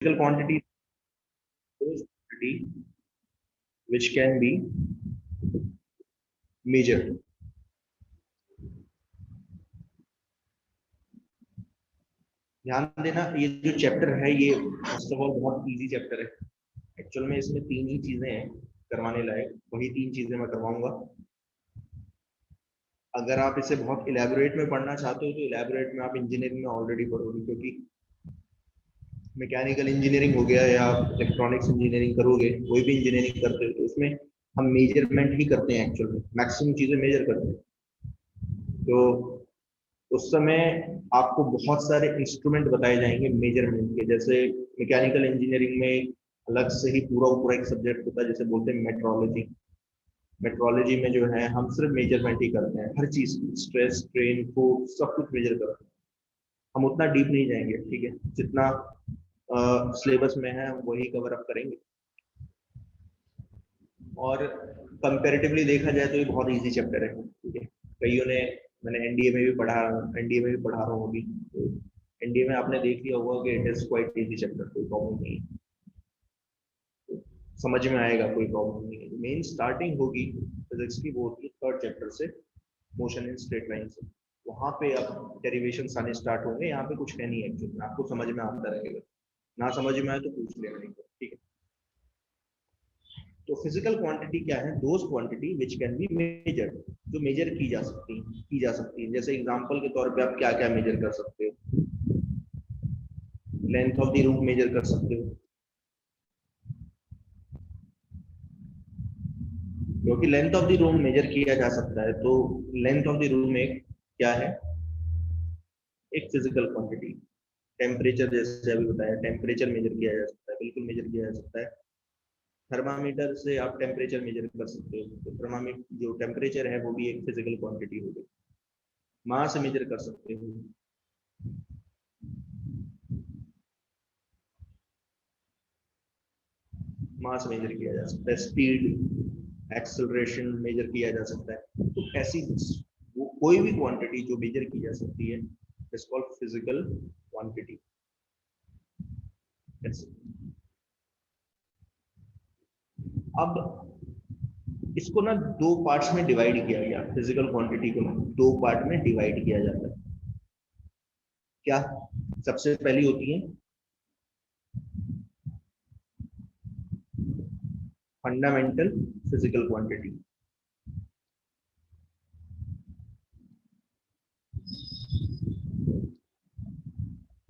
physical quantity, those quantity which can be measured. ध्यान देना, ये जो चैप्टर है ये फर्स्ट ऑफ ऑल बहुत इजी चैप्टर है। एक्चुअल में इसमें 3 ही चीजें हैं करवाने लायक, वही 3 चीजें मैं करवाऊंगा। अगर आप इसे बहुत इलेबोरेट में पढ़ना चाहते हो तो इलेबोरेट में आप इंजीनियरिंग में ऑलरेडी पढ़ोगे, क्योंकि मैकेनिकल इंजीनियरिंग हो गया या इलेक्ट्रॉनिक्स इंजीनियरिंग करोगे, कोई भी इंजीनियरिंग करते हो तो उसमें हम मेजरमेंट ही करते हैं, एक्चुअल में मैक्सिमम चीजें मेजर करते हैं। तो उस समय आपको बहुत सारे इंस्ट्रूमेंट बताए जाएंगे मेजरमेंट के, जैसे मैकेनिकल इंजीनियरिंग में अलग से ही पूरा एक सब्जेक्ट होता है जिसे बोलते हैं मेट्रोलॉजी। मेट्रोलॉजी में जो है हम सिर्फ मेजरमेंट ही करते हैं, हर चीज की स्ट्रेस स्ट्रेन फोर्स सब कुछ मेजर करते हैं। हम उतना डीप नहीं जाएंगे, ठीक है, जितना सिलेबस में है वही कवर अप करेंगे। और कंपैरेटिवली देखा जाए तो ये बहुत इजी चैप्टर है, ठीक है। कईयों ने, मैंने एनडीए में भी पढ़ा रहा हूँ अभी, तो एनडीए में आपने देख लिया होगा कि it is quite easy chapter, कोई प्रॉब्लम नहीं है, तो समझ में आएगा, कोई प्रॉब्लम नहीं है। मेन स्टार्टिंग होगी फिजिक्स की, वो होती है 3rd चैप्टर से, मोशन इन स्ट्रेट लाइन से। वहां पे अब डेरिवेशन आने स्टार्ट होंगे, यहाँ पे कुछ है नहीं एक्चुअली, आपको समझ में आता रहेगा, ना समझ में आए तो पूछ लेना, ठीक है। तो फिजिकल क्वांटिटी क्या है? Those quantity which can be measured, जो मेजर की जा सकती है। जैसे एग्जांपल के तौर पे आप क्या क्या मेजर कर सकते हो? Length of the room measure कर सकते हो, क्योंकि length of the room measure किया जा सकता है, तो लेंथ ऑफ द रूम एक क्या है? एक फिजिकल क्वांटिटी। टेम्परेचर, जैसे अभी बताया, टेम्परेचर मेजर किया जा सकता है, बिल्कुल मेजर किया जा सकता है। थर्मामीटर से आप टेम्परेचर मेजर कर सकते हो, तो थर्मामीटर जो टेम्परेचर है वो भी एक फिजिकल क्वांटिटी हो गई। मास मेजर कर सकते हो, मास मेजर किया जा सकता है। स्पीड, एक्सेलरेशन मेजर किया जा सकता है। तो ऐसी वो कोई भी क्वांटिटी जो मेजर की जा सकती है इज कॉल्ड फिजिकल क्वांटिटी। अब इसको ना 2 पार्ट्स में डिवाइड किया गया, फिजिकल क्वांटिटी को ना 2 पार्ट में डिवाइड किया जाता है। क्या? सबसे पहली होती है फंडामेंटल फिजिकल क्वांटिटी।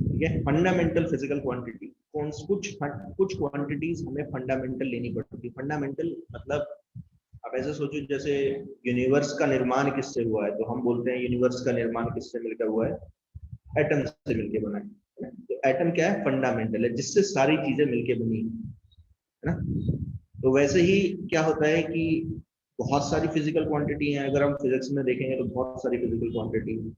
ठीक है, फंडामेंटल फिजिकल क्वांटिटी कुछ क्वांटिटीज हमें फंडामेंटल लेनी पड़ती है। फंडामेंटल मतलब आप ऐसे सोचो, जैसे यूनिवर्स का निर्माण किससे हुआ है, तो हम बोलते हैं यूनिवर्स का निर्माण किससे मिलकर हुआ है? एटम से मिलकर बना है। तो एटम क्या है? फंडामेंटल है, जिससे सारी चीजें मिलकर बनी है ना। तो वैसे ही क्या होता है कि बहुत सारी फिजिकल क्वांटिटी है, अगर हम फिजिक्स में देखेंगे तो बहुत सारी फिजिकल क्वांटिटी है,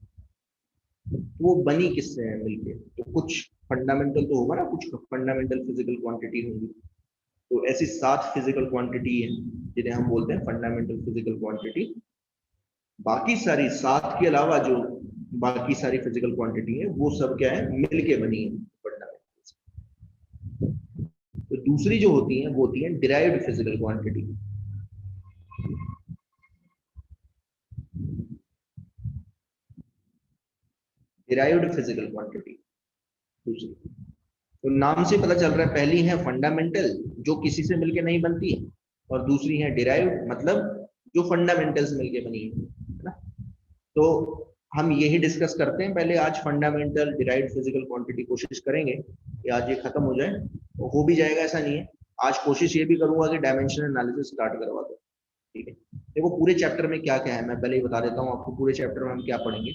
तो वो बनी किससे है मिलके? तो कुछ फंडामेंटल तो होगा ना, कुछ फंडामेंटल फिजिकल क्वांटिटी होगी। तो ऐसी 7 फिजिकल क्वांटिटी है जिन्हें हम बोलते हैं फंडामेंटल फिजिकल क्वांटिटी। बाकी सारी 7 के अलावा जो बाकी सारी फिजिकल क्वांटिटी है वो सब क्या है? मिलके बनी है फंडामेंटल। तो दूसरी जो होती है वो होती है derived physical quantity. Derived physical quantity दूसरी, तो नाम से पता चल रहा है, पहली है फंडामेंटल जो किसी से मिलके नहीं बनती है, और दूसरी है डिराइव्ड मतलब जो फंडामेंटल से मिलके बनी है ना। तो हम यही डिस्कस करते हैं पहले आज, फंडामेंटल डिराइव्ड फिजिकल क्वांटिटी कोशिश करेंगे कि आज ये खत्म हो जाए। तो हो भी जाएगा ऐसा नहीं है, आज कोशिश ये भी करूंगा कि डायमेंशनल एनालिसिस स्टार्ट करवा दो, ठीक है। देखो पूरे चैप्टर में क्या क्या है मैं पहले ही बता देता हूँ आपको, पूरे चैप्टर में हम क्या पढ़ेंगे।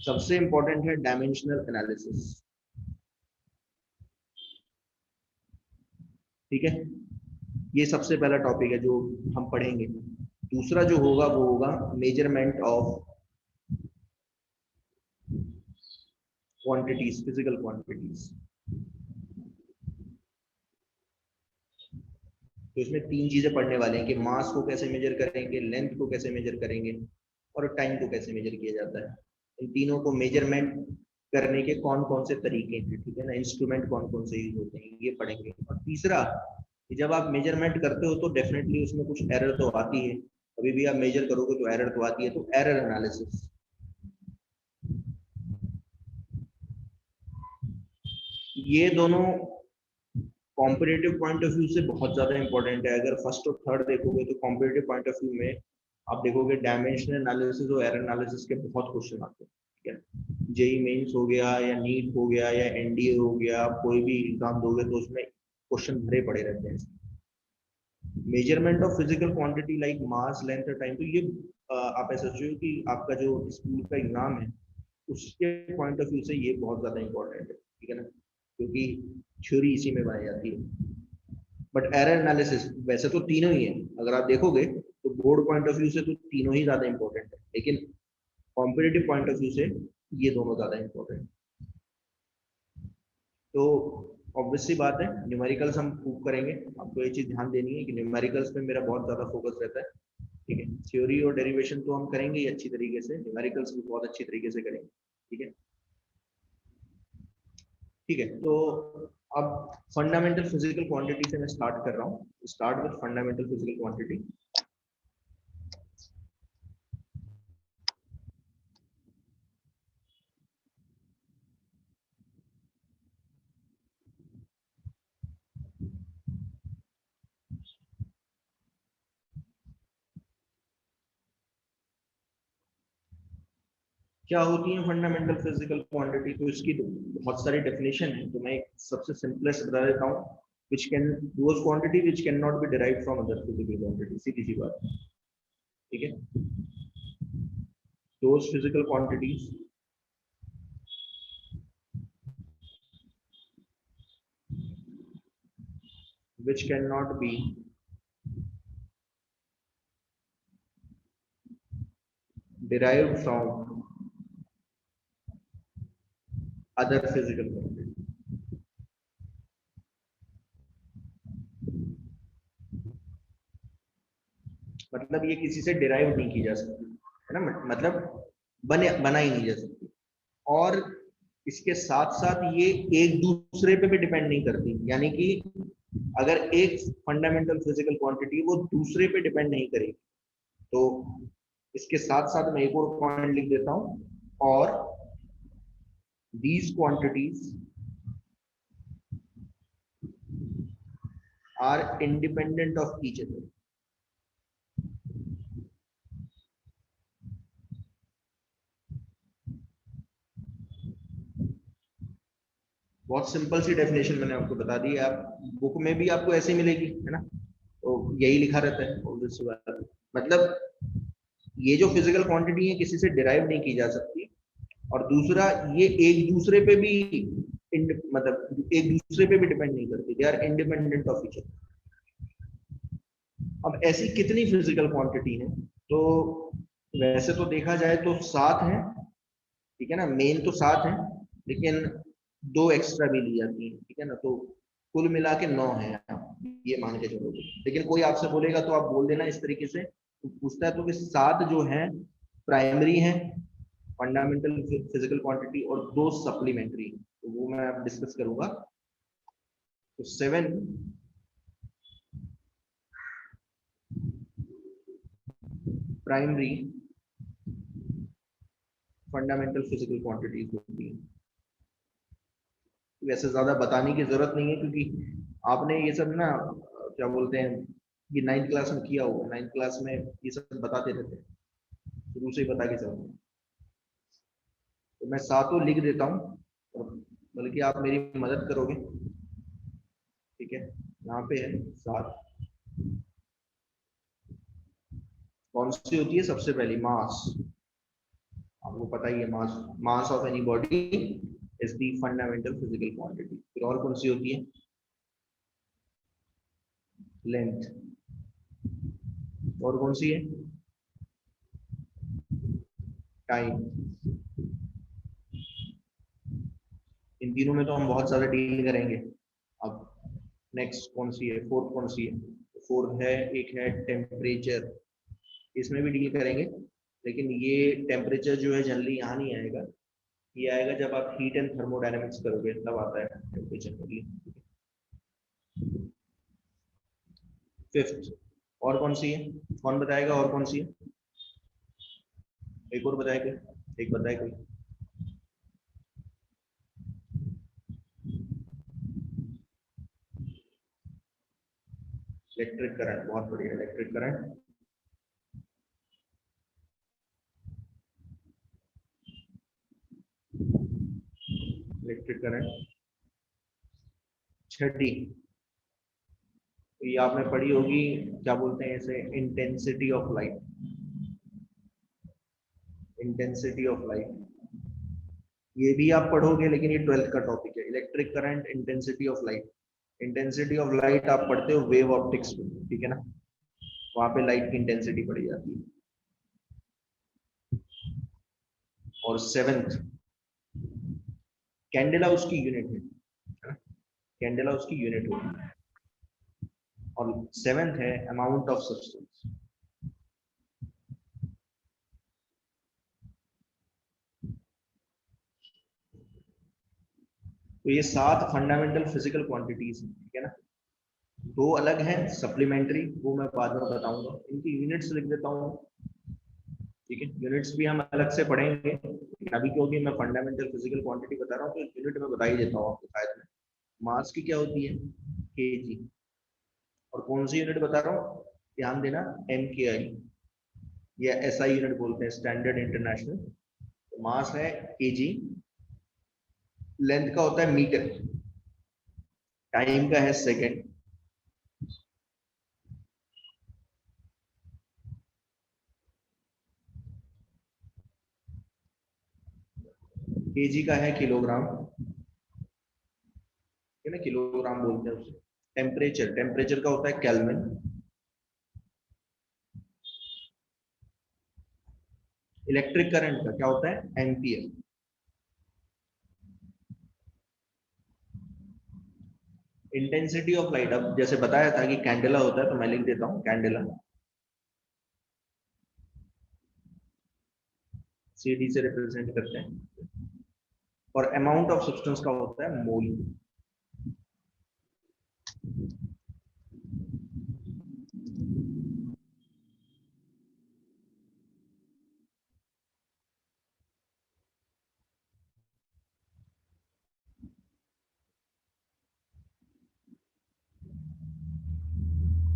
सबसे इंपॉर्टेंट है डायमेंशनल एनालिसिस, ठीक है, ये सबसे पहला टॉपिक है जो हम पढ़ेंगे। दूसरा जो होगा वो होगा measurement of quantities, physical quantities. तो इसमें 3 चीजें पढ़ने वाले हैं कि मास को कैसे मेजर करेंगे, लेंथ को कैसे मेजर करेंगे, और टाइम को कैसे मेजर किया जाता है। इन तीनों को मेजरमेंट करने के कौन कौन से तरीके हैं, ठीक है ना, इंस्ट्रूमेंट कौन कौन से यूज होते हैं, ये पढ़ेंगे। और तीसरा, कि जब आप मेजरमेंट करते हो तो डेफिनेटली उसमें कुछ एरर तो आती है, अभी भी आप मेजर करोगे तो एरर तो आती है, तो एरर एनालिसिस, ये दोनों कॉम्पिटिटिव पॉइंट ऑफ व्यू से बहुत ज्यादा इंपॉर्टेंट है। अगर फर्स्ट और थर्ड देखोगे तो कॉम्पिटिटिव पॉइंट ऑफ व्यू में आप देखोगे डायमेंशनल एनालिसिस और एरर एनालिसिस के बहुत क्वेश्चन आते हैं, ठीक है। जेई मेंस हो गया या नीट हो गया या एनडीए हो गया, आप कोई भी एग्जाम दोगे तो उसमें क्वेश्चन भरे पड़े रहते हैं। Measurement of physical quantity like mass, length और टाइम, तो ये आप ऐसा सोचो कि आपका जो स्कूल का एग्जाम है उसके पॉइंट ऑफ व्यू से ये बहुत ज्यादा इंपॉर्टेंट है, ठीक है ना, क्योंकि थ्योरी इसी में बनाई जाती है। बट एरर एनालिसिस वैसे तो तीनों ही है, अगर आप देखोगे तो बोर्ड पॉइंट ऑफ व्यू से तो तीनों ही ज्यादा इंपॉर्टेंट है, लेकिन कॉम्पिटिटिव पॉइंट ऑफ व्यू से ये दोनों ज्यादा इंपॉर्टेंट। तो ऑब्वियसली बात है, न्यूमेरिकल्स हम खूब करेंगे, आपको ये चीज ध्यान देनी है कि न्यूमेरिकल्स में मेरा बहुत ज्यादा फोकस रहता है, ठीक है। थ्योरी और डेरिवेशन तो हम करेंगे ही अच्छी तरीके से, न्यूमेरिकल्स भी बहुत अच्छी तरीके से करेंगे, ठीक है। ठीक है, तो अब फंडामेंटल फिजिकल क्वांटिटी से मैं स्टार्ट कर रहा हूँ। Start with fundamental physical quantity. क्या होती है फंडामेंटल फिजिकल क्वांटिटी, तो इसकी तो बहुत सारी डेफिनेशन है, तो मैं एक सबसे सिंपलेस्ट बता देता हूँ। which can those quantity which cannot be derived from other physical quantity, सीधी सी बात, ठीक है। those physical quantities which cannot be derived from other physical quantity। मतलब ये किसी से डिराइव नहीं की जा सकती, है ना, मतलब बनाई नहीं जा सकती। और इसके साथ साथ ये एक दूसरे पे भी डिपेंड नहीं करती, यानी कि अगर एक फंडामेंटल फिजिकल क्वांटिटी वो दूसरे पे डिपेंड नहीं करेगी, तो इसके साथ साथ मैं एक और पॉइंट लिख देता हूं, और these quantities are independent of each other। बहुत सिंपल सी डेफिनेशन मैंने आपको बता दी, आप बुक में भी आपको ऐसे मिलेगी, है ना, तो यही लिखा रहता है। मतलब ये जो फिजिकल क्वांटिटी है किसी से डिराइव नहीं की जा सकती, और दूसरा ये एक दूसरे पे भी मतलब एक दूसरे पे भी डिपेंड नहीं करती, they are independent of each other. अब ऐसी कितनी फिजिकल क्वांटिटी है, तो वैसे तो देखा जाए तो 7 है, ठीक है ना, मेन तो 7 है, लेकिन 2 एक्स्ट्रा भी ली जाती है, ठीक है ना, तो कुल मिला के 9 है, ये मान के चलो। लेकिन कोई आपसे बोलेगा तो आप बोल देना इस तरीके से, तो पूछता है तो कि 7 जो है प्राइमरी है फंडामेंटल फिजिकल क्वांटिटी, और 2 सप्लीमेंट्री, तो वो मैं अब डिस्कस करूंगा। तो 7 प्राइमरी फंडामेंटल फिजिकल क्वांटिटीज होती है। वैसे ज्यादा बताने की जरूरत नहीं है, क्योंकि आपने ये सब ना क्या बोलते हैं, ये 9th क्लास में किया होगा, 9th क्लास में ये सब बताते रहते हैं, शुरू से ही बता के चलते हैं। तो मैं 7 लिख देता हूँ, बल्कि आप मेरी मदद करोगे, ठीक है। यहाँ पे है 7, कौन सी होती है सबसे पहली, मास, आपको पता ही है, mass, mass of any body is the fundamental physical quantity. फिर और कौन सी होती है, लेंथ, और कौन सी है, टाइम। इन तीनों में तो हम बहुत ज्यादा डील करेंगे। अब नेक्स्ट कौन सी है, फोर्थ कौन सी है, फोर्थ है, एक है टेम्परेचर, इसमें भी डील करेंगे, लेकिन ये टेम्परेचर जो है जनरली यहाँ नहीं आएगा, ये आएगा जब आप हीट एंड थर्मोडायनेमिक्स करोगे, तब आता है टेम्परेचर वैल्यू। फिफ्थ, और कौन सी है, कौन बताएगा और कौन सी है? एक और बताए कोई, एक बताए कोई। इलेक्ट्रिक करंट, बहुत बढ़िया, इलेक्ट्रिक करंट। Electric current. छठी, ये आपने पढ़ी होगी, क्या बोलते हैं इसे, intensity of light. Intensity of light, ये भी आप पढ़ोगे, लेकिन ये 12th का टॉपिक है, electric current, intensity of light. Intensity of light आप पढ़ते हो वेव ऑप्टिक्स में, ठीक है ना, वहां पे लाइट की इंटेंसिटी पढ़ी जाती है। और सेवेंथ, कैंडेला उसकी यूनिट है, कैंडेला उसकी यूनिट होगी। और सेवेंथ है अमाउंट ऑफ सब्सटेंस। तो ये 7 फंडामेंटल फिजिकल क्वांटिटीज हैं, ठीक है ना। दो अलग हैं सप्लीमेंट्री, वो मैं बाद में बताऊंगा, इनकी यूनिट्स लिख देता हूँ, ठीक है। यूनिट्स भी हम अलग से पढ़ेंगे, अभी क्योंकि मैं फंडामेंटल फिजिकल क्वांटिटी बता रहा हूँ, तो यूनिट में बता ही देता हूँ आपको शायद में। मास की क्या होती है, केजी। और कौन सी यूनिट बता रहा हूँ, ध्यान देना, एम के आई, या एसआई यूनिट बोलते हैं, स्टैंडर्ड इंटरनेशनल। तो मास है केजी, लेंथ का होता है मीटर, टाइम का है सेकेंड, केजी का है किलोग्राम, है ना, किलोग्राम बोलते हैं उसे। टेम्परेचर, टेम्परेचर का होता है केल्विन। इलेक्ट्रिक करंट का क्या होता है, एम्पियर। इंटेंसिटी ऑफ लाइट, अब जैसे बताया था कि कैंडेला होता है, तो मैं लिख देता हूँ कैंडेला, सीडी से रिप्रेजेंट करते हैं। और अमाउंट ऑफ सब्सटेंस का होता है मोल।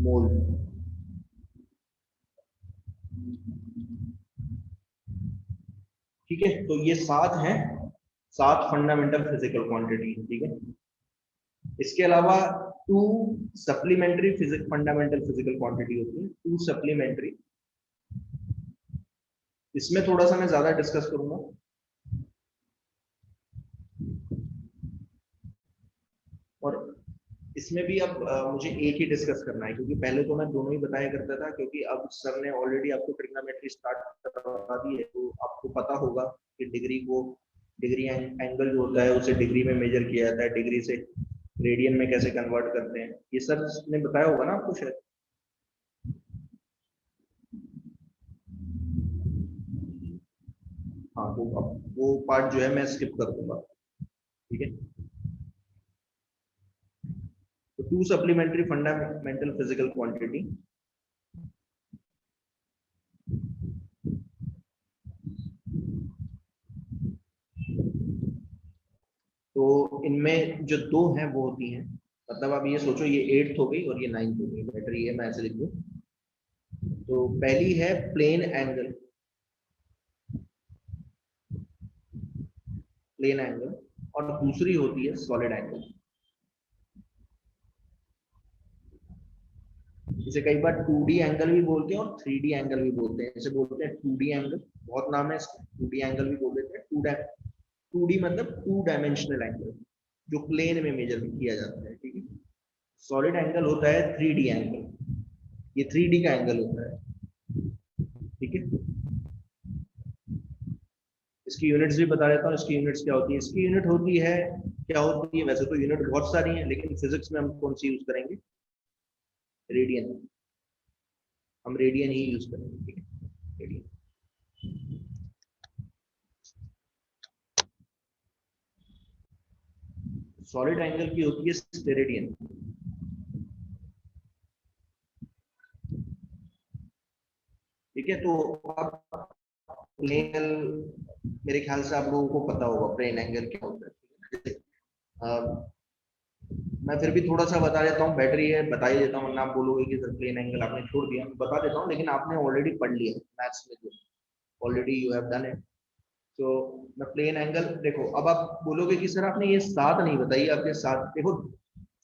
मोल, ठीक है। तो ये 7 हैं, 7 फंडामेंटल फिजिकल क्वांटिटी, ठीक है। इसके अलावा 2 supplementary physic fundamental physical quantity होती है, 2 सप्लीमेंट्री। इसमें थोड़ा सा मैं ज्यादा डिस्कस करूंगा। और इसमें भी अब मुझे एक ही डिस्कस करना है, क्योंकि पहले तो मैं दोनों ही बताया करता था, क्योंकि अब सर ने ऑलरेडी आपको ट्रिग्नोमेट्री स्टार्ट करवा दी है, तो आपको पता होगा कि डिग्री को, डिग्री एंगल जो होता है उसे डिग्री में मेजर किया जाता है, डिग्री से रेडियन में कैसे कन्वर्ट करते हैं, ये सर ने बताया होगा ना आपको शायद। हाँ, तो अब वो पार्ट जो है मैं स्किप कर दूंगा, ठीक है। तो 2 सप्लीमेंट्री फंडामेंटल फिजिकल क्वांटिटी। तो इनमें जो 2 हैं वो होती हैं, मतलब आप ये सोचो, ये 8th हो गई और ये 9th हो गई, बेटर ये मैं ऐसे लिख दूं। तो पहली है प्लेन एंगल, प्लेन एंगल। और दूसरी होती है सॉलिड एंगल। इसे कई बार 2D एंगल भी बोलते हैं और 3D एंगल भी बोलते हैं। इसे बोलते हैं 2D एंगल, बहुत नाम है इसका, 2D एंगल भी बोल देते हैं। 2D मतलब 2 डायमेंशनल एंगल, जो प्लेन में मेजर किया जाता है, ठीक है। सॉलिड एंगल होता है 3D एंगल, ये 3D का एंगल होता है, ठीक है। इसकी यूनिट्स भी बता देता हूँ, इसकी यूनिट्स क्या होती है। इसकी यूनिट होती है, क्या होती है, वैसे तो यूनिट बहुत सारी हैं, लेकिन फिजिक्स में हम कौन सी यूज करेंगे, रेडियन। हम रेडियन ही यूज करेंगे, ठीक है, रेडियन। सॉलिड एंगल की होती है स्टेरेडियन। ठीक है, तो अब प्लेन एंगल मेरे ख्याल से आप लोगों को पता होगा प्लेन एंगल क्या होता है। मैं फिर भी थोड़ा सा बता देता हूँ, बैटरी है बता ही देता हूँ, वरना आप बोलोगे कि सर प्लेन एंगल आपने छोड़ दिया। बता देता हूँ, लेकिन आपने ऑलरेडी पढ़ लिया मैथ्स में, already you have done it. तो मैं प्लेन एंगल देखो, अब आप बोलोगे कि सर आपने ये सात नहीं बताई, आपके सात देखो,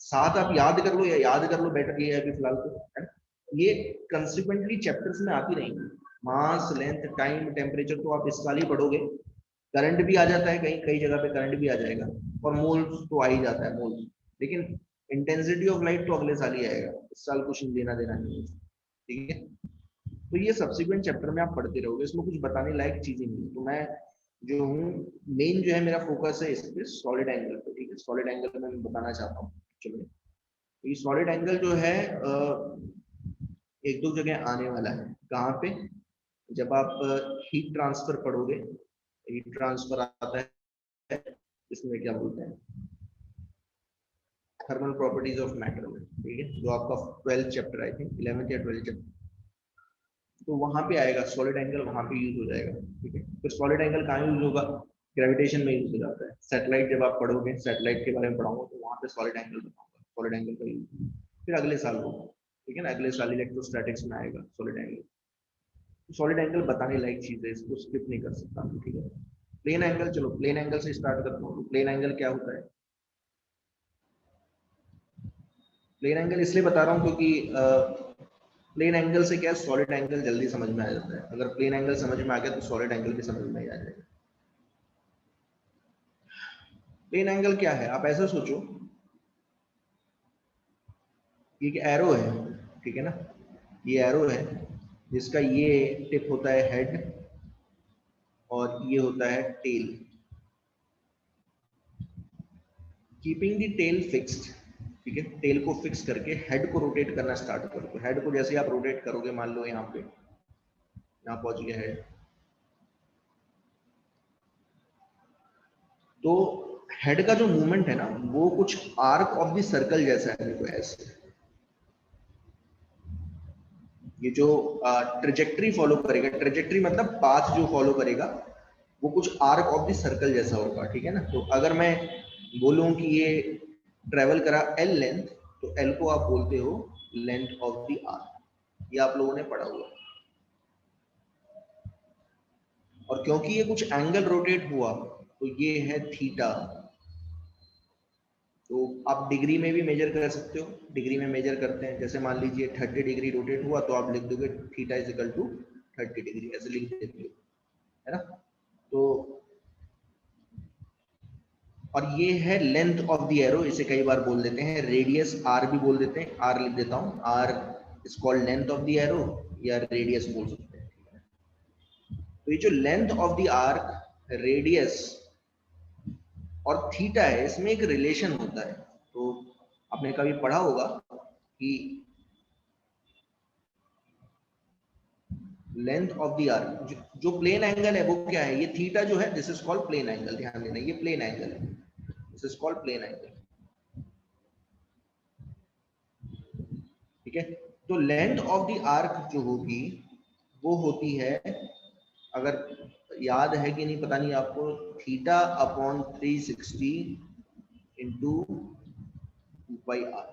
सात आप याद कर लो या याद कर लो, बेटर ये है अभी फिलहाल तो है। ये कंसिक्वेंटली चैप्टर्स में आती रहेंगी, मास लेंथ टाइम टेम्परेचर तो आप इस साल ही पढ़ोगे। करंट भी आ जाता है, कहीं कई जगह पे करंट भी आ जाएगा, और मोल्स तो आ ही जाता है मोल्स, लेकिन इंटेंसिटी ऑफ लाइट तो अगले साल ही आएगा, इस साल कुछ लेना देना नहीं है। ठीक है, तो ये सब्सिक्वेंट चैप्टर में आप पढ़ते रहोगे, इसमें कुछ बताने लायक चीजें नहीं है। तो मैं जो हूँ, मेन जो है मेरा फोकस है इस पे सॉलिड एंगल पे। ठीक है, सॉलिड एंगल में मैं बताना चाहता हूँ। चलो, तो ये सॉलिड एंगल जो है एक दो जगह आने वाला है। कहाँ पे? जब आप हीट ट्रांसफर पढ़ोगे, हीट ट्रांसफर आता है इसमें क्या बोलते हैं, थर्मल प्रॉपर्टीज ऑफ मैटर में। ठीक है, जो आपका 12th chapter, I think 11th या 12th चैप्टर, तो वहां पे आएगा सॉलिड एंगल, वहां पे यूज हो जाएगा। ठीक है, फिर सॉलिड एंगल कहाँ यूज होगा? ग्रेविटेशन में यूज हो जाता है। सैटेलाइट जब आप पढ़ोगे, सैटेलाइट के बारे में पढ़ाऊंगा तो वहां पे सॉलिड एंगल बताऊंगा, सॉलिड एंगल का यूज फिर अगले साल होगा। ठीक है ना, अगले साल इलेक्ट्रोस्टैटिक्स में आएगा सॉलिड एंगल। सॉलिड एंगल बताने लायक चीज है, इसको स्किप नहीं कर सकता। ठीक है, प्लेन एंगल, चलो प्लेन एंगल से स्टार्ट करता हूँ। प्लेन एंगल क्या होता है? प्लेन एंगल इसलिए बता रहा हूँ क्योंकि प्लेन एंगल से क्या है, सॉलिड एंगल जल्दी समझ में आ जाता है। अगर प्लेन एंगल समझ में आ गया तो सॉलिड एंगल भी समझ में आ जाएगा। प्लेन एंगल क्या है, आप ऐसा सोचो, ये एक एरो है, ठीक है ना, ये एरो है जिसका ये टिप होता है हेड और ये होता है tail. Keeping the tail fixed, ठीक है, टेल को फिक्स करके हेड को रोटेट करना स्टार्ट करो। तो हेड को जैसे आप रोटेट करोगे, मान लो यहाँ पे, यहाँ पहुंच गया हेड, तो हेड का जो मूवमेंट है ना, वो कुछ आर्क ऑफ द सर्कल जैसा है। देखो ऐसे, ये जो ट्रेजेक्ट्री फॉलो करेगा, ट्रेजेक्ट्री मतलब पाथ जो फॉलो करेगा, वो कुछ आर्क ऑफ द सर्कल जैसा होगा। ठीक है ना, तो अगर मैं बोलूं कि ये ट्रेवल करा एल लेंथ, तो एल को आप बोलते हो लेंथ ऑफ द आर्क। ये आप लोगों ने पढ़ा हुआ। और क्योंकि ये कुछ एंगल रोटेट हुआ, तो ये है थीटा। तो आप डिग्री में भी मेजर कर सकते हो, डिग्री में मेजर करते हैं, जैसे मान लीजिए 30 डिग्री रोटेट हुआ, तो आप लिख दोगे theta is equal to 30 degree, ऐसे लिख देते हो, है ना। तो और ये है लेंथ ऑफ द एरो, इसे कई बार बोल देते हैं रेडियस, आर भी बोल देते हैं, आर लिख देता हूं, R is called length of the arrow, या रेडियस बोल सकते हैं। तो ये जो length of the arc, radius और थीटा है, इसमें एक रिलेशन होता है। तो आपने कभी पढ़ा होगा कि लेंथ ऑफ द आर्क, जो प्लेन एंगल है वो क्या है, ये थीटा जो है, this is called plane angle. ध्यान देना, ये प्लेन एंगल है, this is called plane angle. ठीक है, तो लेंथ ऑफ द आर्क जो होगी, वो होती है, अगर याद है कि नहीं पता नहीं आपको, theta upon 360 into 2 pi R.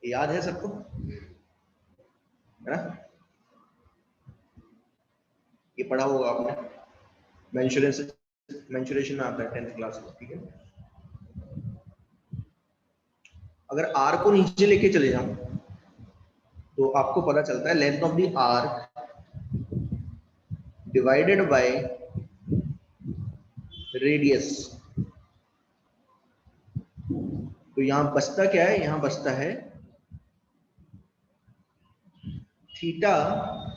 याद है सबको, है ना? ये पढ़ा होगा आपने, मेंसुरेशन में आता है 10th क्लास में। ठीक है, अगर आर को नीचे लेके चले जाऊं, तो आपको पता चलता है length of the arc divided by radius. तो यहां बचता क्या है, यहां बचता है थीटा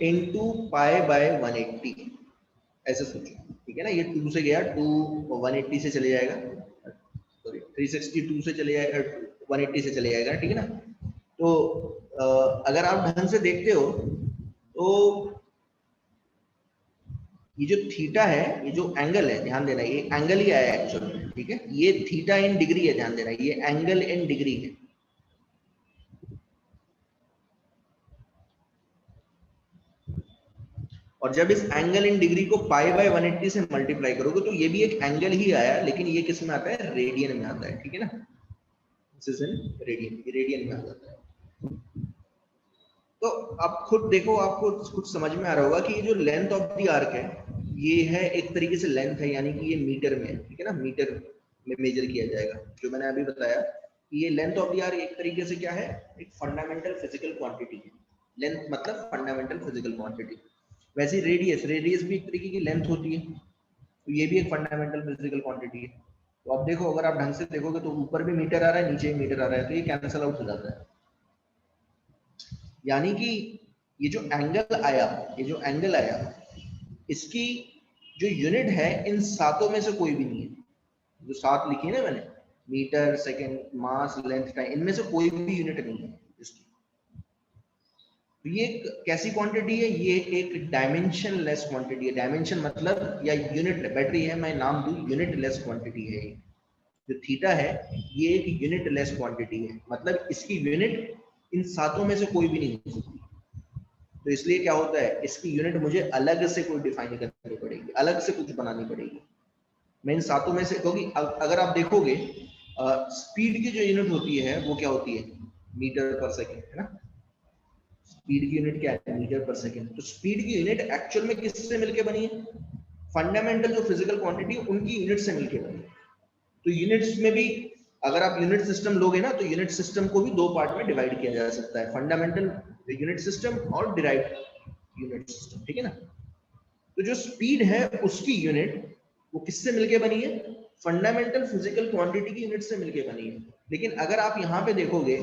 इंटू पाई बाय 180, ऐसे सोचो। ठीक है ना, ये 2 से गया, 2 180 से चले जाएगा, सॉरी 362 से चले जाएगा, 180 से चले जाएगा। ठीक है ना, तो अगर आप ढंग से देखते हो, तो ये जो थीटा है, ये जो एंगल है, ध्यान देना, ये एंगल ही आया एक्चुअल में, ठीक है, ये थीटा इन डिग्री है, ध्यान देना, ये एंगल इन डिग्री है। और जब इस एंगल इन डिग्री को पाई बाय 180 से मल्टीप्लाई करोगे तो ये भी एक एंगल ही आया, लेकिन ये किस में आता है, रेडियन में आता है, ठीक है ना, दिस इज इन रेडियन, ये रेडियन में आ जाता है। तो आप खुद देखो, आपको कुछ समझ में आ रहा होगा कि ये जो लेंथ ऑफ द आर्क है, ये है एक तरीके से लेंथ है, यानी कि ये मीटर में है, ठीक है ना, मीटर में मेजर किया जाएगा। जो मैंने अभी बताया कि ये लेंथ ऑफ द आर्क एक तरीके से क्या है, एक फंडामेंटल फिजिकल क्वांटिटी है। लेंथ मतलब फंडामेंटल फिजिकल क्वांटिटी। वैसे रेडियस, रेडियस भी एक तरीके की लेंथ होती है, तो ये भी एक फंडामेंटल फिजिकल क्वांटिटी है। तो आप देखो, अगर आप ढंग से देखोगे तो ऊपर भी मीटर आ रहा है, नीचे भी मीटर आ रहा है, तो ये कैंसल आउट हो जाता है। यानी कि ये जो एंगल आया, ये जो एंगल आया, इसकी जो यूनिट है इन सातों में से कोई भी नहीं है। जो सात लिखी है ना मैंने, मीटर, सेकंड, मास, लेंथ, टाइम, इनमें से कोई भी यूनिट नहीं है इसकी। तो ये एक कैसी क्वांटिटी है, ये एक डायमेंशन लेस क्वांटिटी है। डायमेंशन मतलब या यूनिट, बेटर है मैं नाम दूं, यूनिट लेस क्वांटिटी है। जो थीटा है ये एक यूनिट लेस क्वांटिटी है, मतलब इसकी यूनिट इन सातों में से कोई भी नहीं हो सकती। तो इसलिए क्या होता है, इसकी यूनिट मुझे अलग से कोई डिफाइन करनी पड़ेगी, अलग से कुछ बनानी पड़ेगी। मैं इन सातों में से, क्योंकि अगर आप देखोगे स्पीड की जो यूनिट होती है वो क्या होती है, मीटर पर सेकेंड, है ना। स्पीड की यूनिट क्या है, मीटर पर सेकेंड। तो स्पीड की यूनिट एक्चुअल में किससे मिलकर बनी है, फंडामेंटल जो फिजिकल क्वांटिटी उनकी यूनिट से मिलकर बनी है। तो यूनिट्स में भी अगर आप यूनिट सिस्टम लोगे ना, तो यूनिट सिस्टम को भी दो पार्ट में डिवाइड किया जा सकता है, फंडामेंटल यूनिट सिस्टम और डिराइव्ड यूनिट सिस्टम, ठीक है ना। तो जो स्पीड है उसकी यूनिट वो किससे मिलके बनी है, फंडामेंटल फिजिकल क्वांटिटी की यूनिट से मिलके बनी है। लेकिन अगर आप यहाँ पे देखोगे,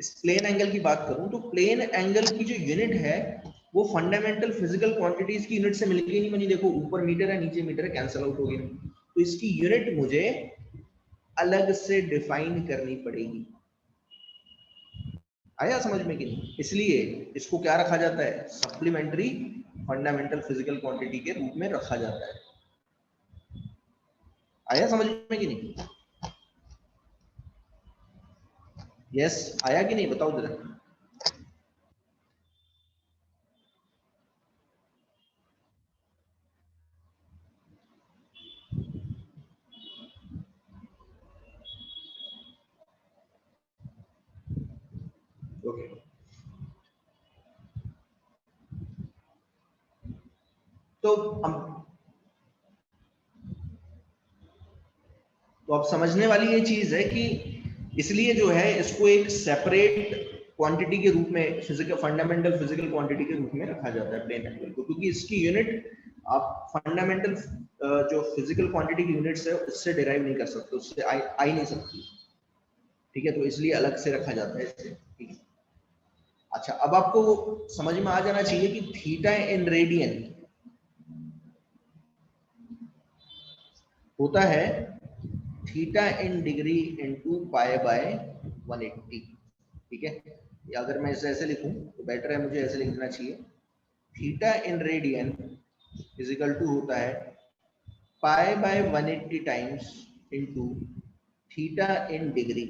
इस प्लेन एंगल की बात करूं तो प्लेन एंगल की जो यूनिट है वो फंडामेंटल फिजिकल क्वांटिटीज की यूनिट से मिलके नहीं बनी। देखो ऊपर मीटर है, नीचे मीटर है, कैंसिल आउट हो गया। तो इसकी यूनिट मुझे अलग से डिफाइन करनी पड़ेगी। आया समझ में कि नहीं? इसलिए इसको क्या रखा जाता है, सप्लीमेंट्री फंडामेंटल फिजिकल क्वांटिटी के रूप में रखा जाता है। आया समझ में कि नहीं? यस, आया कि नहीं बताओ जरा। ओके, तो हम, तो अब समझने वाली ये चीज है कि इसलिए जो है इसको एक सेपरेट क्वांटिटी के रूप में, फिजिकल फंडामेंटल फिजिकल क्वांटिटी के रूप में रखा जाता है प्लेन एंगल को, क्योंकि इसकी यूनिट आप फंडामेंटल जो फिजिकल क्वांटिटी की यूनिट्स है उससे डिराइव नहीं कर सकते, उससे आ ही नहीं सकती, ठीक है। तो इसलिए अलग से रखा जाता है इससे, ठीक है। अच्छा, अब आपको समझ में आ जाना चाहिए कि थीटा इन रेडियन होता है theta in degree into pi by 180, ठीक है। या अगर मैं इसे ऐसे लिखूं तो बेटर है, मुझे ऐसे लिखना चाहिए, theta in radian is equal to होता है pi by 180 times into theta in degree.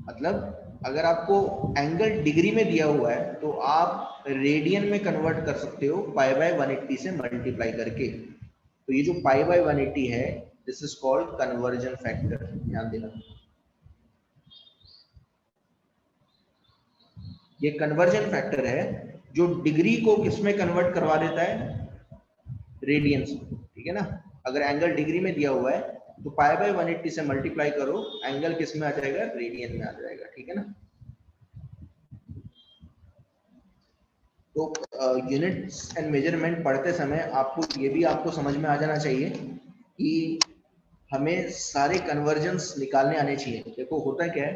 मतलब अगर आपको एंगल डिग्री में दिया हुआ है तो आप रेडियन में कन्वर्ट कर सकते हो पाई बाय 180 से मल्टीप्लाई करके। तो ये जो पाई बाय 180 है, this is called conversion factor, ध्यान देना। ये कन्वर्जन फैक्टर है जो डिग्री को किसमें कन्वर्ट करवा देता है, रेडियन से, ठीक है ना। अगर एंगल डिग्री में दिया हुआ है तो पाई बाय 180 से मल्टीप्लाई करो, एंगल किस में आ जाएगा, रेडियन में आ जाएगा, ठीक है ना। तो यूनिट्स एंड मेजरमेंट पढ़ते समय आपको ये भी आपको समझ में आ जाना चाहिए कि हमें सारे कन्वर्जन्स निकालने आने चाहिए। देखो होता क्या है,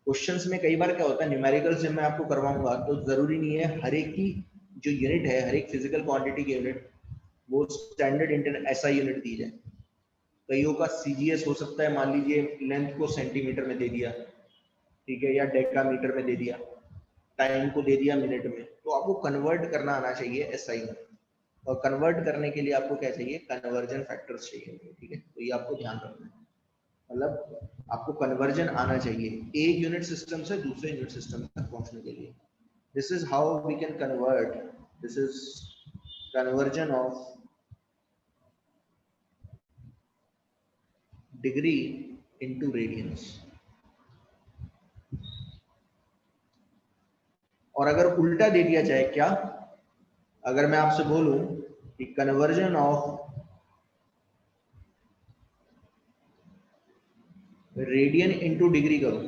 क्वेश्चंस में कई बार क्या होता है, न्यूमेरिकल्स जब मैं आपको करवाऊंगा तो जरूरी नहीं है हर एक की जो यूनिट है, हर एक फिजिकल क्वांटिटी की यूनिट वो स्टैंडर्ड इंटर ऐसा यूनिट दी जाए। कईयों का सीजीएस हो सकता है, मान लीजिए लेंथ को सेंटीमीटर में दे दिया, ठीक है, या डेकामीटर में दे दिया, टाइम को दे दिया मिनट में, तो आपको कन्वर्ट करना आना चाहिए एसआई में, और कन्वर्ट करने के लिए आपको क्या चाहिए, कन्वर्जन फैक्टर्स चाहिए, ठीक है। तो ये आपको ध्यान रखना है, मतलब आपको कन्वर्जन आना चाहिए एक यूनिट सिस्टम से दूसरे यूनिट सिस्टम तक पहुंचने के लिए। This is how we can convert, this is conversion of degree into radians. और अगर उल्टा दे दिया जाए, क्या, अगर मैं आपसे बोलूं कि conversion of radian into degree करो,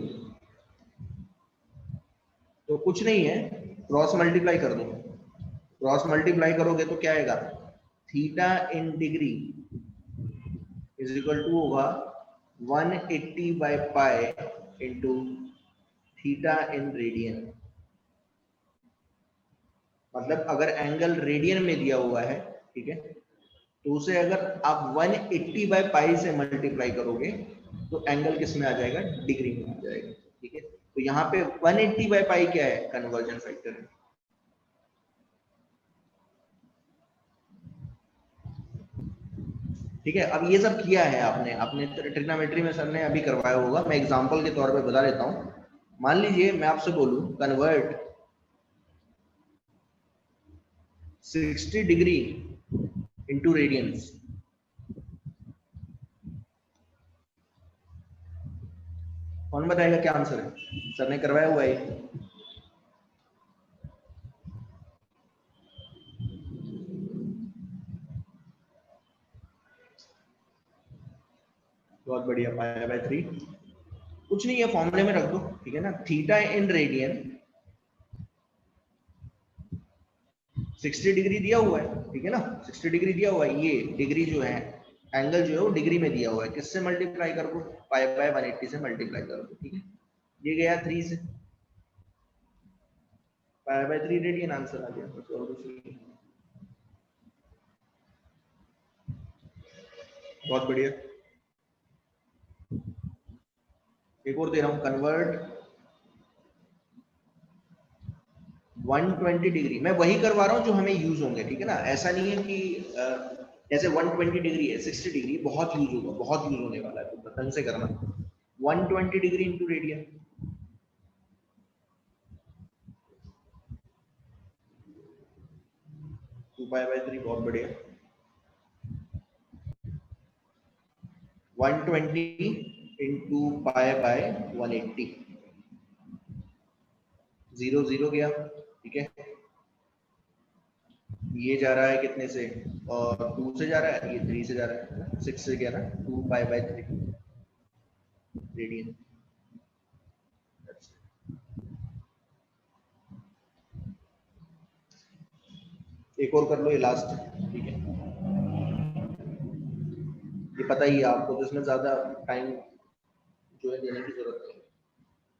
तो कुछ नहीं है, क्रॉस मल्टीप्लाई कर दो। क्रॉस मल्टीप्लाई करोगे तो क्या आएगा, theta in degree is equal to होगा 180 by pi into theta in radian. मतलब अगर एंगल रेडियन में दिया हुआ है, ठीक है, तो उसे अगर आप 180 बाय पाई से मल्टीप्लाई करोगे तो एंगल किस में आ जाएगा, डिग्री में आ जाएगा, ठीक है। तो यहाँ पे 180 बाय पाई क्या है, कन्वर्जन फैक्टर है। ठीक है, अब ये सब किया है आपने अपने ट्रिग्नोमेट्री में, सर ने अभी करवाया होगा, मैं एग्जांपल के तौर पे बता देता हूँ। मान लीजिए मैं आपसे बोलूं कन्वर्ट 60 डिग्री इंटू रेडियंस, कौन बताएगा क्या आंसर है, सर ने करवाया हुआ है। बहुत बढ़िया, पाई बाय 3, कुछ नहीं है, फॉर्मूले में रख दो, ठीक है ना। थीटा इन रेडियन 60 डिग्री दिया हुआ है, ठीक है ना, 60 डिग्री दिया हुआ है, ये डिग्री जो है, एंगल जो है वो डिग्री में दिया हुआ है, किससे मल्टीप्लाई कर दो, पाई बाय 180 से मल्टीप्लाई कर दो, ठीक है। ये गया 3 से, पाई बाय 3 रेडियन आंसर आ गया, बस और कुछ नहीं। बहुत बढ़िया, एक और दे रहा हूँ, कन्वर्ट 120 डिग्री, मैं वही करवा रहा हूँ जो हमें यूज होंगे, ठीक है ना। ऐसा नहीं है कि जैसे 120 डिग्री है, 60 डिग्री बहुत यूज होगा, बहुत यूज होने वाला है, तो ढंग से करना। 120 degree into radian, 2 pi by 3, बहुत बढ़िया। 120 इंटू पाई बाय 180, 0 0 गया, ठीक है। ये जा रहा है कितने से, और 2 से जा रहा है, ये 3 से जा रहा है, 6 से गया ना, 2 पाई बाय 3 रेडियन। एक और कर लो, ये लास्ट, ठीक है। ये पता ही है आपको, तो इसमें ज्यादा टाइम जो है देने की जरूरत नहीं।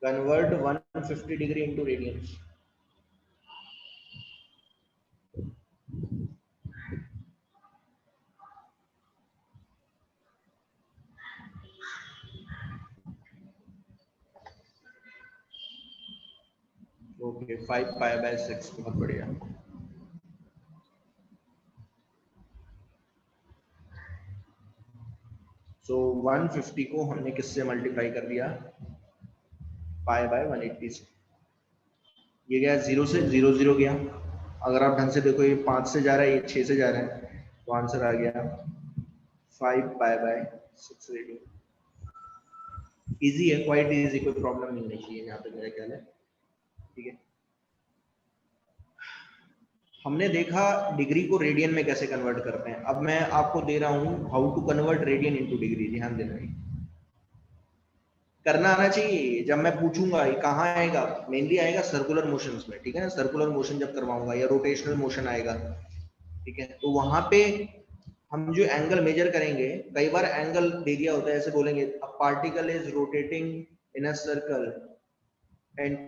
Convert 150 degree into radian, okay, 5 pi by 6, बहुत बढ़िया। सो 150 को हमने किससे मल्टीप्लाई कर दिया, पाई बाय 180 से, ये गया 0 से, 0 0 गया। अगर आप ढंग से देखो, ये 5 से जा रहा है, ये 6 से जा रहा है, तो आंसर आ गया 5 पाई बाय 6 रेडियन। इजी है, क्वाइट इजी, कोई प्रॉब्लम नहीं होनी चाहिए यहाँ पे, मेरा ख्याल है, ठीक है। हमने देखा डिग्री को रेडियन में कैसे कन्वर्ट करते हैं, अब मैं आपको दे रहा हूँ how to convert radian into degree, ध्यान देना। करना आना चाहिए, जब मैं पूछूंगा ये कहाँ आएगा, मेनली आएगा सर्कुलर मोशंस में, ठीक है ना। सर्कुलर मोशन जब करवाऊंगा या रोटेशनल मोशन आएगा, ठीक है, तो वहां पे हम जो एंगल मेजर करेंगे, कई बार एंगल दे दिया होता है, ऐसे बोलेंगे a particle is rotating in a circle and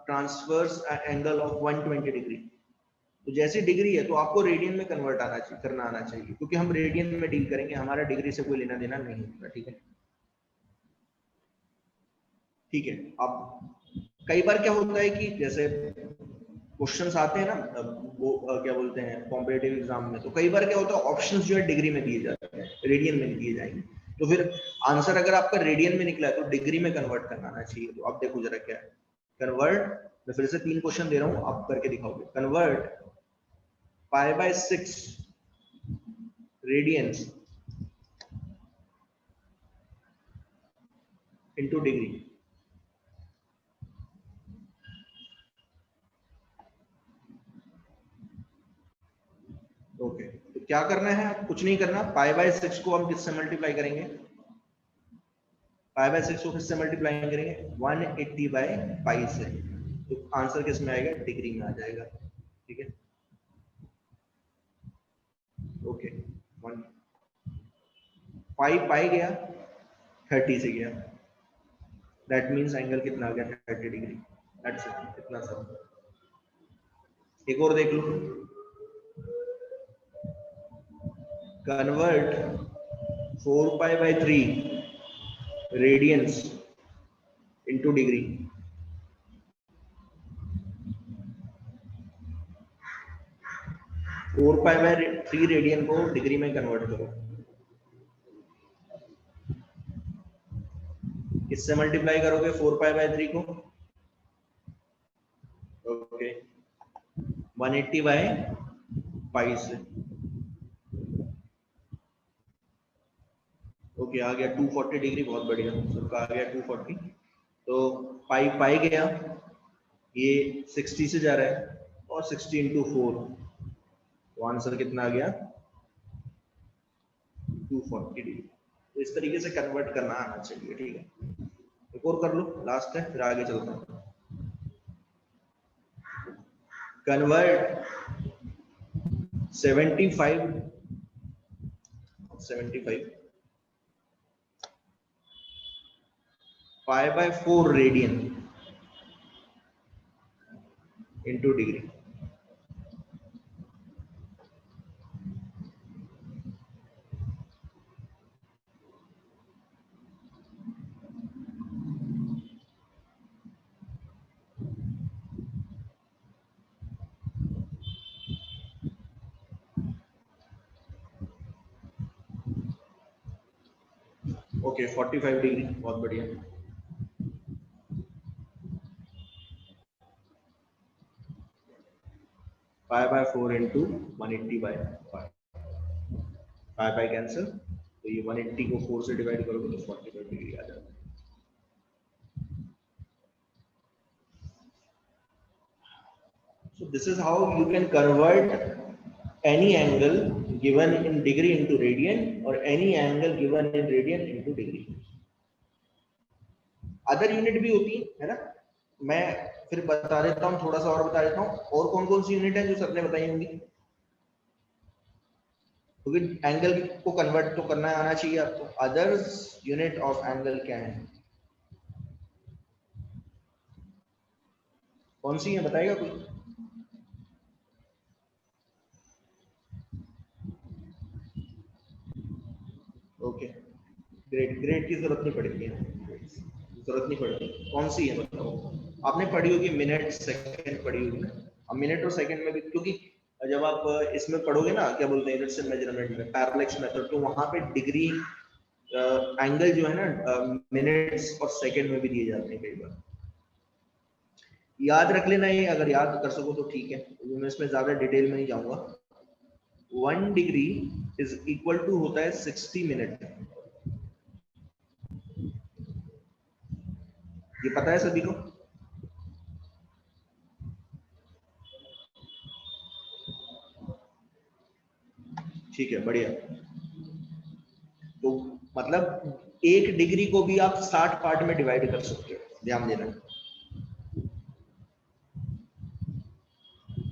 transverse angle of 120 degree, तो जैसी डिग्री है तो आपको रेडियन में कन्वर्ट आना चाहिए, करना आना चाहिए, क्योंकि हम रेडियन में डील करेंगे, हमारा डिग्री से कोई लेना देना नहीं होगा, ठीक है। ठीक है, अब कई बार क्या होता है कि जैसे क्वेश्चंस आते हैं ना, वो क्या बोलते हैं कॉम्पिटेटिव एग्जाम में, तो कई बार क्या होता है ऑप्शंस जो है डिग्री में दिए जाते हैं, रेडियन में दिए जाएंगे। तो फिर आंसर अगर आपका रेडियन में निकला है तो डिग्री में कन्वर्ट करना आना चाहिए। तो अब देखो जरा क्या है कन्वर्ट। मैं फिर से 3 क्वेश्चन दे रहा हूँ, आप करके दिखाओगे। Convert π/6 radians into degree. Okay, तो क्या करना है, कुछ नहीं करना। π/6 को हम किससे मल्टीप्लाई करेंगे, π/6 को किससे मल्टीप्लाई करेंगे, 180/π से। तो आंसर किस में आएगा, डिग्री में आ जाएगा। ठीक है, ओके। 1 पाई गया 30 से गया, दैट मीन्स एंगल कितना आ गया, 30 डिग्री। दैट्स इट, इतना सब। एक और देख लो, convert 4π/3 radians into degree. 4π/3 radian को डिग्री में कन्वर्ट करो। किससे मल्टीप्लाई करोगे 4π/3 को, ओके 180/π से। ओके आ गया 240 डिग्री, बहुत बढ़िया, सबका आ गया 240। तो पाई पाई गया, ये 60 से जा रहा है और 60 इंटू 4, तो आंसर कितना आ गया 240 डिग्री। तो इस तरीके से कन्वर्ट करना आना चाहिए। ठीक है, एक और कर लो, लास्ट है, फिर आगे चलता हूँ। Convert 75 π/4 radian into degree. Okay 45 degree, बहुत बढ़िया। π/4 इंटू 180/5, पाई पाई कैंसिल, तो ये 180 को 4 से डिवाइड करोगे तो 45 डिग्री आ जाता है। So this is how you can convert any angle given in degree into radian or any angle given in radian into degree. Other unit भी होती है ना, मैं फिर बता देता हूँ, थोड़ा सा और बता देता हूँ। और कौन कौन सी यूनिट है जो सर ने बताई होंगी, क्योंकि एंगल को कन्वर्ट तो करना आना चाहिए आपको। अदर्स यूनिट ऑफ एंगल क्या है, कौन सी है बताएगा कोई। ओके ग्रेड, ग्रेड की जरूरत नहीं पड़ेगी, जरूरत नहीं पड़ेगी। कौन सी है बताओ, आपने पढ़ी होगी मिनट सेकंड पढ़ी होगी ना। अब मिनट और सेकंड में भी, क्योंकि जब आप इसमें पढ़ोगे ना क्या बोलते हैं यूनिट्स एंड मेजरमेंट में, पैरालेक्स मेथड, तो वहां पे डिग्री एंगल जो है ना मिनट्स और सेकंड में भी दिए जाते हैं कई बार। याद रख लेना ये, अगर याद कर सको तो ठीक है, मैं इसमें ज्यादा डिटेल में नहीं जाऊंगा। 1 डिग्री इज इक्वल टू होता है 60 मिनट। ये पता है सभी को, ठीक है बढ़िया। तो मतलब 1 डिग्री को भी आप 60 पार्ट में डिवाइड कर सकते हो, ध्यान देना।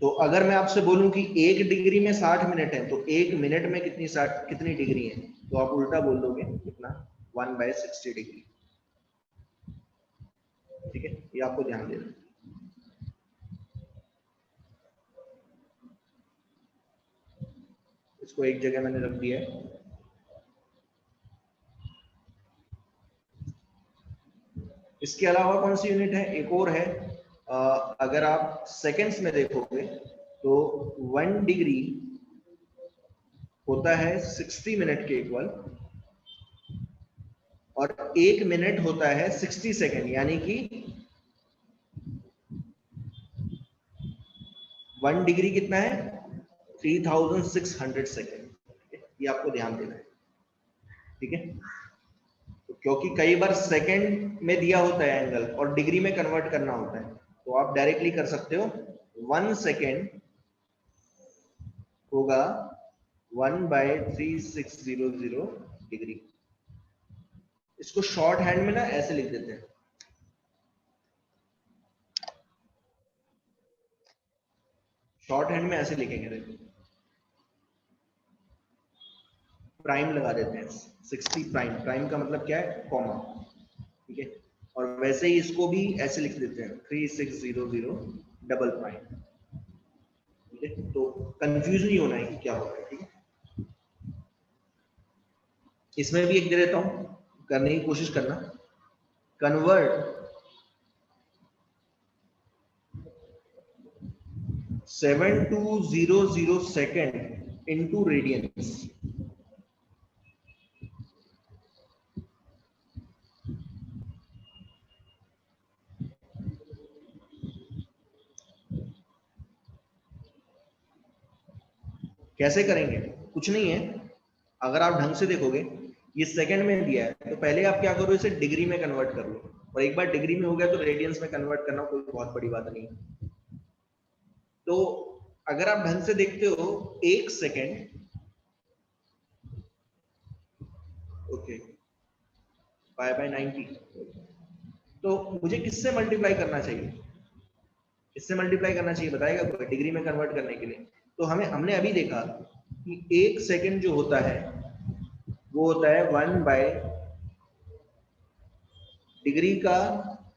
तो अगर मैं आपसे बोलूं कि 1 डिग्री में 60 मिनट है, तो 1 मिनट में कितनी डिग्री है, तो आप उल्टा बोल दोगे कितना, 1/60 डिग्री। ठीक है, ये आपको ध्यान देना। इसको एक जगह मैंने रख दिया है। इसके अलावा कौन सी यूनिट है, एक और है, अगर आप सेकेंड्स में देखोगे तो 1 डिग्री होता है 60 मिनट के इक्वल, और 1 मिनट होता है 60 सेकेंड, यानी कि 1 डिग्री कितना है 3600 सेकेंड। ये आपको ध्यान देना है, ठीक है। तो क्योंकि कई बार सेकेंड में दिया होता है एंगल और डिग्री में कन्वर्ट करना होता है, तो आप डायरेक्टली कर सकते हो 1 सेकेंड होगा 1/3600 डिग्री। इसको शॉर्ट हैंड में ना ऐसे लिख देते हैं, शॉर्ट हैंड में ऐसे लिखेंगे, देखो प्राइम लगा देते हैं, 60 प्राइम, प्राइम का मतलब क्या है, कॉमा, ठीक है। और वैसे ही इसको भी ऐसे लिख देते हैं 3600 डबल प्राइम, ठीक है। तो कंफ्यूज नहीं होना है कि क्या हो रहा है, ठीक है। इसमें भी एक दे देता हूं, करने की कोशिश करना, कन्वर्ट 7200 सेकेंड इनटू रेडियंस। कैसे करेंगे, कुछ नहीं है, अगर आप ढंग से देखोगे, ये सेकंड में दिया है, तो पहले आप क्या करो, इसे डिग्री में कन्वर्ट कर लो, और एक बार डिग्री में हो गया तो रेडियंस में कन्वर्ट करना कोई बहुत बड़ी बात नहीं है। तो अगर आप ढंग से देखते हो, 1 सेकेंड, ओके, बाय 90, तो मुझे किससे मल्टीप्लाई करना चाहिए, किससे मल्टीप्लाई करना चाहिए बताएगा कोई, डिग्री में कन्वर्ट करने के लिए। तो हमने अभी देखा कि 1 सेकेंड जो होता है वो होता है 1 डिग्री का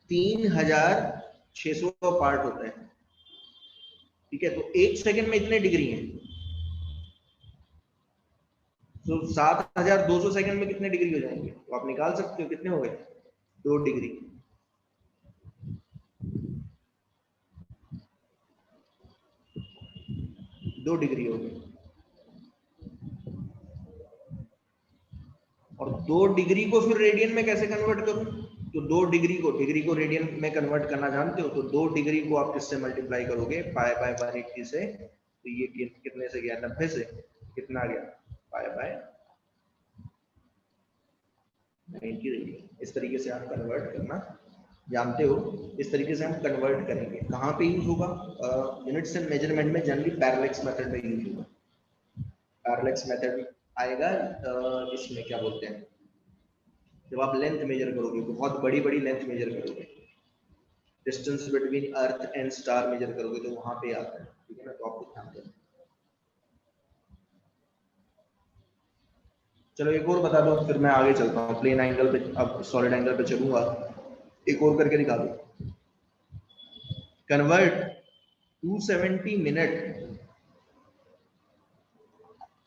3600 पार्ट होता है, ठीक है। तो 1 सेकेंड में इतने डिग्री हैं, तो 7200 सेकेंड में कितने डिग्री हो जाएंगे, तो आप निकाल सकते हो कितने हो गए, 2 डिग्री, 2 डिग्री हो गए। और 2 डिग्री को फिर रेडियन में कैसे कन्वर्ट करूं, तो 2 डिग्री को रेडियन में कन्वर्ट करना जानते हो, तो 2 डिग्री को आप किससे मल्टीप्लाई करोगे, पाई बाय 180 से, तो ये कितने से गया, 90 से, कितना आ गया, पाई बाय 90 रेडियन। इस तरीके से आप कन्वर्ट करना जानते हो, इस तरीके से हम कन्वर्ट करेंगे। कहाँ पे यूज होगा, यूनिट्स एंड मेजरमेंट में जनरली पैरेलक्स मेथड में यूज होगा। पैरेलक्स मेथड आएगा इसमें क्या बोलते हैं, जब आप लेंथ मेजर करोगे, बहुत बड़ी बड़ी लेंथ मेजर करोगे, distance between earth and star measure करोगे, तो वहां पे आता है, ठीक है ना, तो आपको ध्यान देना। चलो एक और बता दो, फिर मैं आगे चलता हूँ, प्लेन एंगल पे, अब सॉलिड एंगल पे चलूंगा, एक और करके दिखा दो। कन्वर्ट 270 मिनट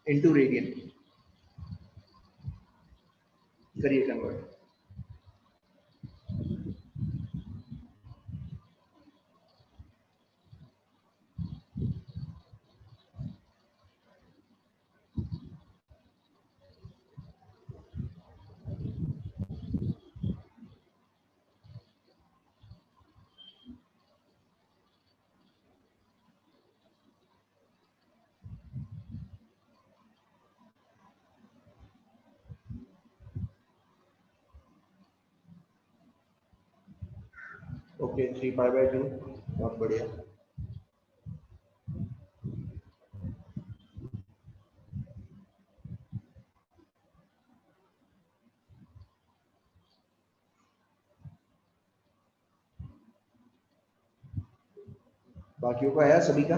इनटू रेडियन, करिए कन्वर्ट। ओके, 3 पाई बाय 2, बहुत बढ़िया। बाकियों का आया, सभी का,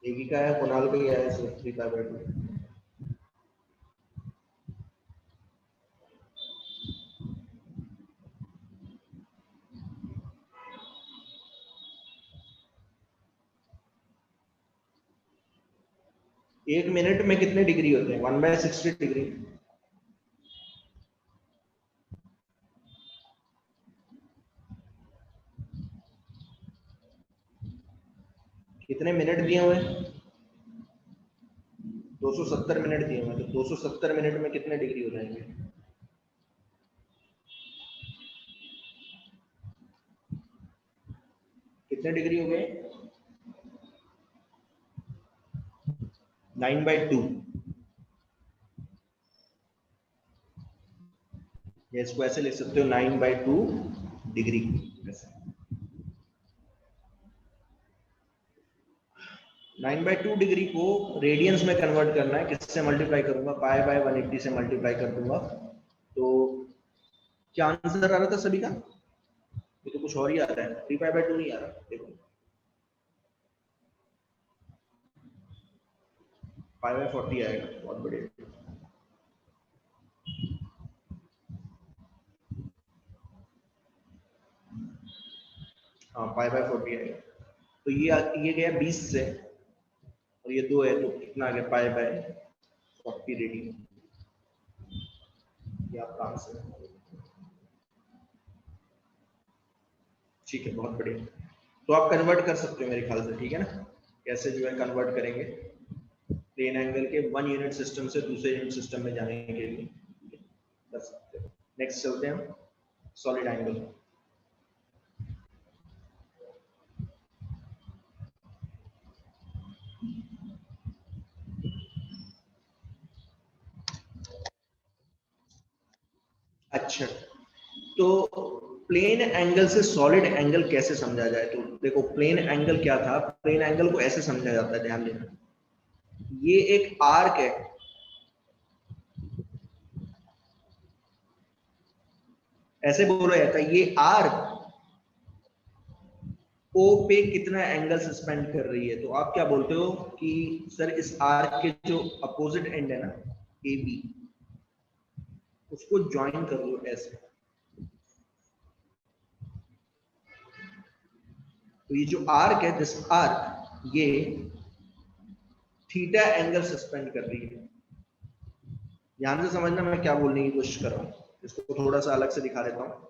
एक ही का है, कुणाल का ही आया सिर्फ 3 पाई बाय 2। एक मिनट में कितने डिग्री होते हैं, 1/60 डिग्री, कितने मिनट दिए हुए हैं? 270 मिनट दिए हुए हैं, तो 270 मिनट में कितने डिग्री हो जाएंगे? कितने डिग्री हो गए? 9/2, या इसको ऐसे लिख सकते हो 9/2 डिग्री। 9/2 डिग्री को रेडियंस में कन्वर्ट करना है, किससे मल्टीप्लाई करूंगा? पाई बाय 180 से मल्टीप्लाई कर दूंगा। तो क्या आंसर आ रहा था सभी का? ये तो कुछ और ही आ रहा है, 3π/2 नहीं आ रहा, देखो π/40 आएगा। बहुत बढ़िया। हाँ, π/40 आएगा। तो ये गया 20 से, और ये 2 है, तो कितना आ गया? π/40 रेडियन। ये आपका आंसर है। ठीक है, बहुत बढ़िया। तो आप कन्वर्ट कर सकते हो मेरे ख्याल से, ठीक है ना? कैसे जो है कन्वर्ट करेंगे प्लेन एंगल के वन यूनिट सिस्टम से दूसरे यूनिट सिस्टम में जाने के लिए, कर सकते हो। नेक्स्ट चलते हैं हम सॉलिड एंगल। अच्छा, तो प्लेन एंगल से सॉलिड एंगल कैसे समझा जाए? तो देखो, प्लेन एंगल क्या था? प्लेन एंगल को ऐसे समझा जाता है, ध्यान देना। ये एक आर्क है, ऐसे बोला जाता है, ये आर्क ओ पे कितना एंगल सस्पेंड कर रही है? तो आप क्या बोलते हो कि सर इस आर्क के जो अपोजिट एंड है ना, ए बी, उसको ज्वाइन कर लो ऐसे। तो ये जो आर्क है, दिस आर्क, ये थीटा एंगल सस्पेंड कर रही है। ध्यान से समझना मैं क्या बोलने की कोशिश कर रहा हूँ। इसको थोड़ा सा अलग से दिखा देता हूँ,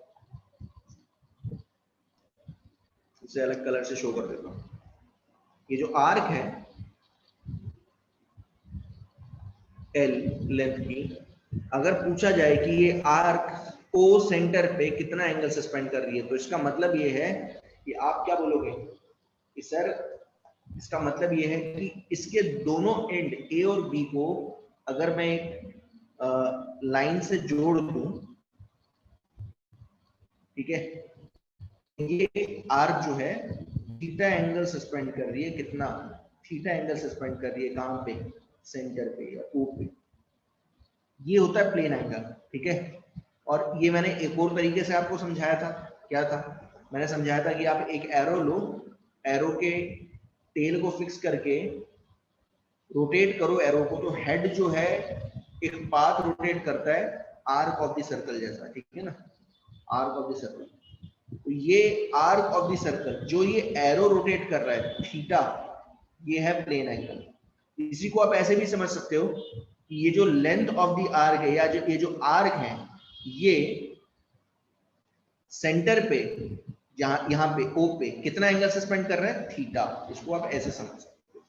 इसे अलग कलर से शो कर देता हूँ। ये जो आर्क है एल लेंथ की, अगर पूछा जाए कि ये आर्क ओ सेंटर पे कितना एंगल सस्पेंड कर रही है, तो इसका मतलब ये है कि आप क्या बोलोगे कि सर, इसका मतलब ये है कि इसके दोनों एंड ए और बी को अगर मैं एक लाइन से जोड़ दूं, ठीक है, ये आर्क जो है थीटा एंगल सस्पेंड कर रही है। कितना थीटा एंगल सस्पेंड कर रही है? कहां पे? सेंटर पे या ओ पे। ये होता है प्लेन एंगल, ठीक है। और ये मैंने एक और तरीके से आपको समझाया था। क्या था? मैंने समझाया था कि आप एक एरो लो, एरो के टेल को फिक्स करके रोटेट करो एरो को, तो हेड जो है एक पाथ रोटेट करता है आर्क ऑफ द सर्कल जैसा, ठीक है ना? Arc of the circle. तो ये आर्क ऑफ द सर्कल जो ये एरो रोटेट कर रहा है थीटा, ये है प्लेन एंगल। इसी को आप ऐसे भी समझ सकते हो कि ये जो लेंथ ऑफ द आर्क है, या जो ये जो आर्क है, ये सेंटर पे, जहां यहां पे ओ पे कितना एंगल सस्पेंड कर रहा है? थीटा। इसको आप ऐसे समझ सकते हो।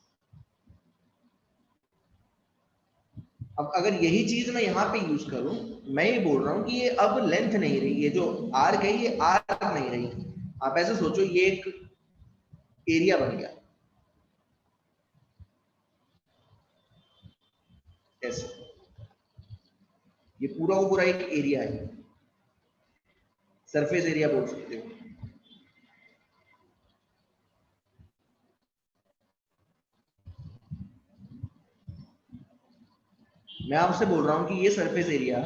अब अगर यही चीज मैं यहाँ पे यूज करूं, मैं ये बोल रहा हूं कि ये अब लेंथ नहीं रही, ये जो आर्क है ये आर्क नहीं रही। आप ऐसे सोचो, ये एक एरिया बन गया ऐसे, ये पूरा वो पूरा एक एरिया है, सरफेस एरिया बोल सकते हो। मैं आपसे बोल रहा हूं कि ये सरफेस एरिया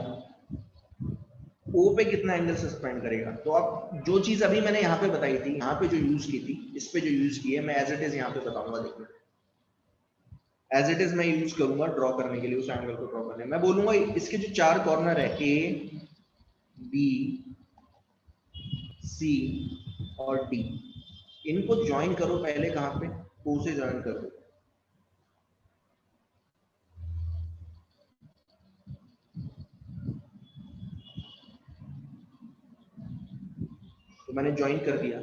ओ पे कितना एंगल सस्पेंड करेगा। तो अब जो चीज अभी मैंने यहाँ पे बताई थी, यहाँ पे जो यूज की थी, इस पे जो यूज की है, मैं एज इट इज यहाँ पे बताऊंगा। देखो, एज इट इज मैं यूज करूंगा ड्रॉ करने के लिए, उस एंगल को ड्रॉ करने। मैं बोलूंगा इसके जो चार कॉर्नर है, ए बी सी और डी, इनको ज्वाइन करो पहले। कहां पे? ओ से ज्वाइन कर दो। तो मैंने ज्वाइन कर दिया।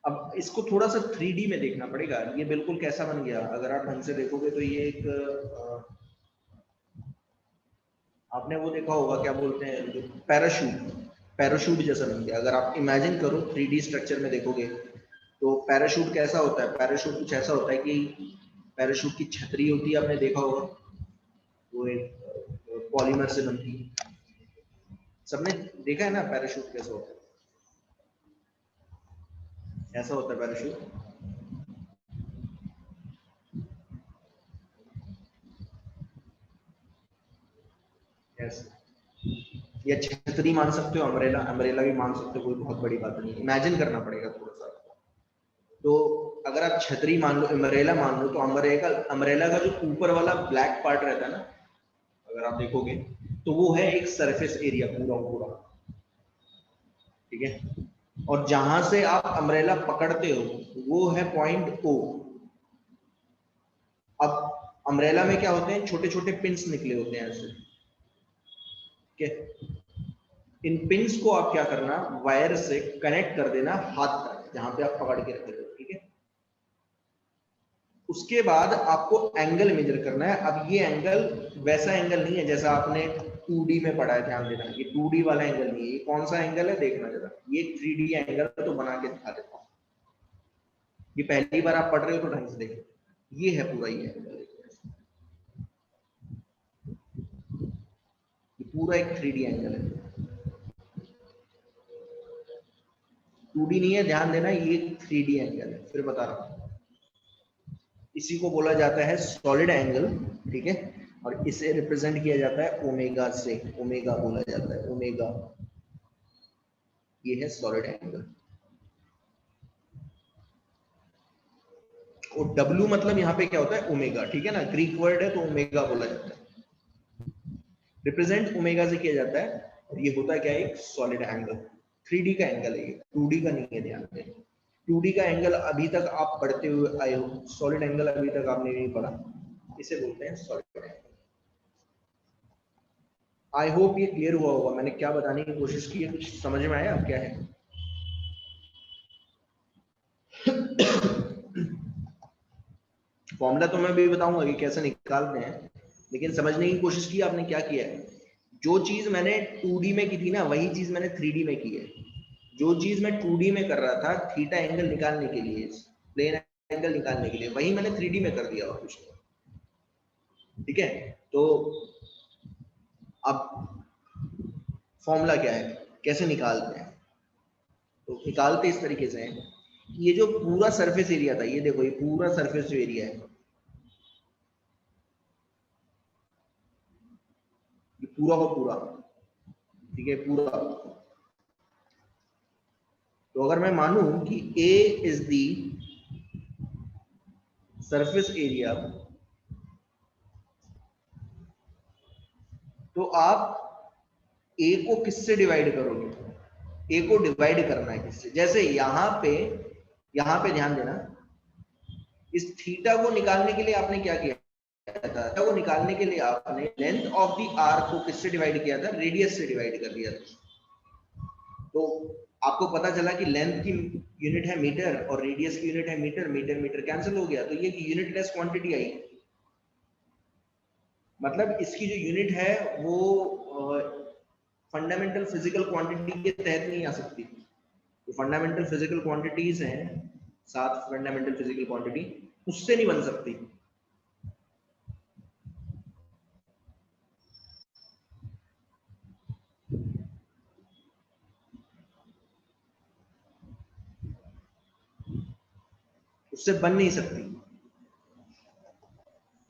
अब इसको थोड़ा सा 3D में देखना पड़ेगा। ये बिल्कुल कैसा बन गया, अगर आप ढंग से देखोगे तो ये एक आपने वो देखा होगा, क्या बोलते हैं, जो पैराशूट, पैराशूट जैसा बन गया। अगर आप इमेजिन करो 3D स्ट्रक्चर में देखोगे तो पैराशूट कैसा होता है, पैराशूट कुछ ऐसा होता है कि पैराशूट की छतरी होती है, आपने देखा होगा, वो एक पॉलीमर से बनती है। सबने देखा है ना पैराशूट कैसा होता है, ऐसा होता है पैराशूट। या छतरी मान सकते हो, अम्ब्रेला, अम्ब्रेला भी मान सकते हो, कोई बहुत बड़ी बात नहीं, इमेजिन करना पड़ेगा थोड़ा सा। तो अगर आप छतरी मान लो, अम्ब्रेला मान लो, तो अम्ब्रेला, अम्ब्रेला का जो ऊपर वाला ब्लैक पार्ट रहता है ना, अगर आप देखोगे तो वो है एक सरफेस एरिया पूरा पूरा, ठीक है। और जहां से आप अम्ब्रेला पकड़ते हो वो है पॉइंट ओ। अब अम्ब्रेला में क्या होते हैं, छोटे छोटे पिंस निकले होते हैं ऐसे, ठीक है। इन पिंस को आप क्या करना, वायर से कनेक्ट कर देना हाथ तक, जहां पे आप पकड़ के रखे हो, ठीक है। उसके बाद आपको एंगल मेजर करना है। अब ये एंगल वैसा एंगल नहीं है जैसा आपने 2D में पढ़ा है, ध्यान देना, ये 2D वाला एंगल नहीं है। ये कौन सा एंगल है देखना जरा, ये 3D एंगल तो बना के दिखा देता हूँ। ये पहली बार आप पढ़ रहे हो तो ढंग से देखो, ये है पूरा ये एंगल, ये पूरा एक 3D एंगल है, 2D नहीं है, ध्यान देना, ये 3D एंगल है। फिर बता रहा हूँ, इसी को बोला जाता है सॉलिड एंगल, ठीक है। और इसे रिप्रेजेंट किया जाता है ओमेगा से, ओमेगा बोला जाता है, ओमेगा, ये है सॉलिड एंगल। और W मतलब यहाँ पे क्या होता है, ओमेगा, ठीक है ना, ग्रीक वर्ड है तो ओमेगा बोला जाता है, रिप्रेजेंट ओमेगा से किया जाता है। और ये होता है क्या, एक सॉलिड एंगल, 3D का एंगल है ये, 2D का नहीं है, ध्यान दें। 2D का एंगल अभी तक आप पढ़ते हुए आए हो, सॉलिड एंगल अभी तक आपने नहीं पढ़ा, इसे बोलते हैं सॉलिड एंगल। आई होप ये क्लियर हुआ होगा, मैंने क्या बताने की कोशिश की है, कुछ समझ में आया क्या है। फॉर्मूला तो मैं भी बताऊंगा कि कैसे निकालते हैं, लेकिन समझने की कोशिश की आपने क्या किया है। जो चीज मैंने 2D में की थी ना, वही चीज मैंने 3D में की है। जो चीज मैं 2D में कर रहा था, थीटा एंगल निकालने के लिए, प्लेन एंगल निकालने के लिए, वही मैंने 3D में कर दिया, और कुछ, ठीक है। तो अब फॉर्मूला क्या है, कैसे निकालते हैं, तो निकालते इस तरीके से हैं, ये जो पूरा सरफेस एरिया था, ये देखो, ये पूरा सरफेस जो एरिया है, ये पूरा का पूरा, ठीक है, पूरा। तो अगर मैं मानूं कि A is the surface area, तो आप A को किससे डिवाइड करोगे, A को डिवाइड करना है किससे, जैसे यहां पे ध्यान देना, इस थीटा को निकालने के लिए आपने क्या किया था, थीटा को निकालने के लिए आपने लेंथ ऑफ द आर्क को किससे डिवाइड किया था, रेडियस से डिवाइड कर दिया था। तो आपको पता चला कि लेंथ की यूनिट है मीटर और रेडियस की यूनिट है मीटर, मीटर मीटर कैंसिल हो गया, तो ये यूनिट लेस क्वांटिटी आई। मतलब इसकी जो यूनिट है वो फंडामेंटल फिजिकल क्वांटिटी के तहत नहीं आ सकती। तो फंडामेंटल फिजिकल क्वांटिटीज हैं, 7 फंडामेंटल फिजिकल क्वांटिटी, उससे नहीं बन सकती। उससे बन नहीं सकती,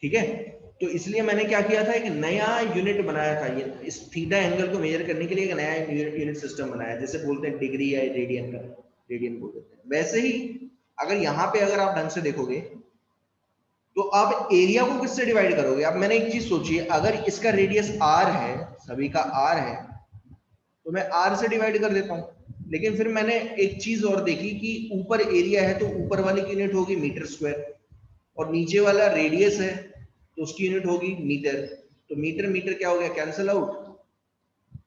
ठीक है। तो इसलिए मैंने क्या किया था, एक नया यूनिट बनाया था, ये इस थीटा एंगल को मेजर करने के लिए एक नया यूनिट सिस्टम बनाया, जैसे बोलते हैं डिग्री या रेडियन का, रेडियन बोल देते हैं। वैसे ही अगर यहाँ पे अगर आप ढंग से देखोगे तो आप एरिया को किससे डिवाइड करोगे। अब मैंने एक चीज सोची है, अगर इसका रेडियस r है, सभी का r है, तो मैं r से डिवाइड कर देता हूँ। लेकिन फिर मैंने एक चीज और देखी कि ऊपर एरिया है तो ऊपर वाली की यूनिट होगी मीटर स्क्वायर, और नीचे वाला रेडियस है तो उसकी यूनिट होगी मीटर। तो मीटर मीटर क्या हो गया, कैंसिल आउट,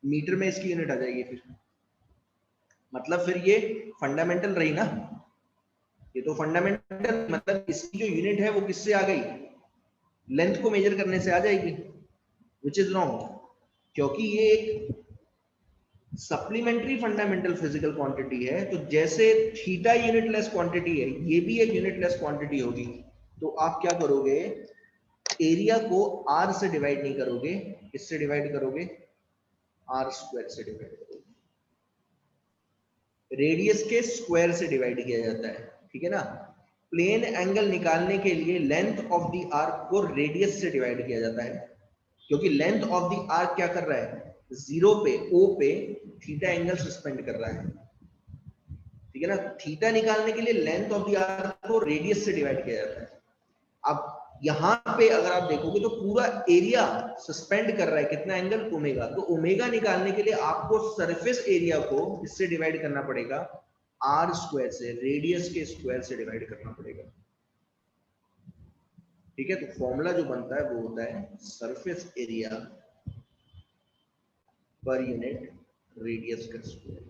मीटर में इसकी यूनिट आ जाएगी फिर। मतलब फिर ये फंडामेंटल रही ना, ये तो फंडामेंटल, मतलब इसकी जो यूनिट है वो किससे आ गई, लेंथ को मेजर करने से आ जाएगी, विच इज रॉन्ग, क्योंकि ये एक सप्लीमेंट्री फंडामेंटल फिजिकल क्वांटिटी है। तो जैसे थीटा यूनिटलेस क्वांटिटी है, ये भी एक यूनिटलेस क्वांटिटी होगी। तो आप क्या करोगे, एरिया को आर से डिवाइड नहीं करोगे, किससे डिवाइड करोगे, आर स्क्वायर से डिवाइड करोगे। रेडियस के स्क्वायर से डिवाइड किया जाता है, ठीक है ना। प्लेन एंगल निकालने के लिए लेंथ ऑफ द आर्क को रेडियस से डिवाइड किया जाता है, क्योंकि लेंथ ऑफ द आर्क क्या कर रहा है, जीरो पे, ओ पे थीटा एंगल सस्पेंड कर रहा है, ठीक है ना। थीटा निकालने के लिए लेंथ ऑफ द आर्क को रेडियस से डिवाइड किया जाता है। अब यहां पे अगर आप देखोगे तो पूरा एरिया सस्पेंड कर रहा है कितना एंगल, ओमेगा। तो ओमेगा निकालने के लिए आपको सरफेस एरिया को इससे डिवाइड करना पड़ेगा, आर स्क्वायर से, रेडियस के स्क्वायर से डिवाइड करना पड़ेगा, ठीक है। तो फॉर्मूला जो बनता है वो होता है surface area per unit radius का स्क्वायर,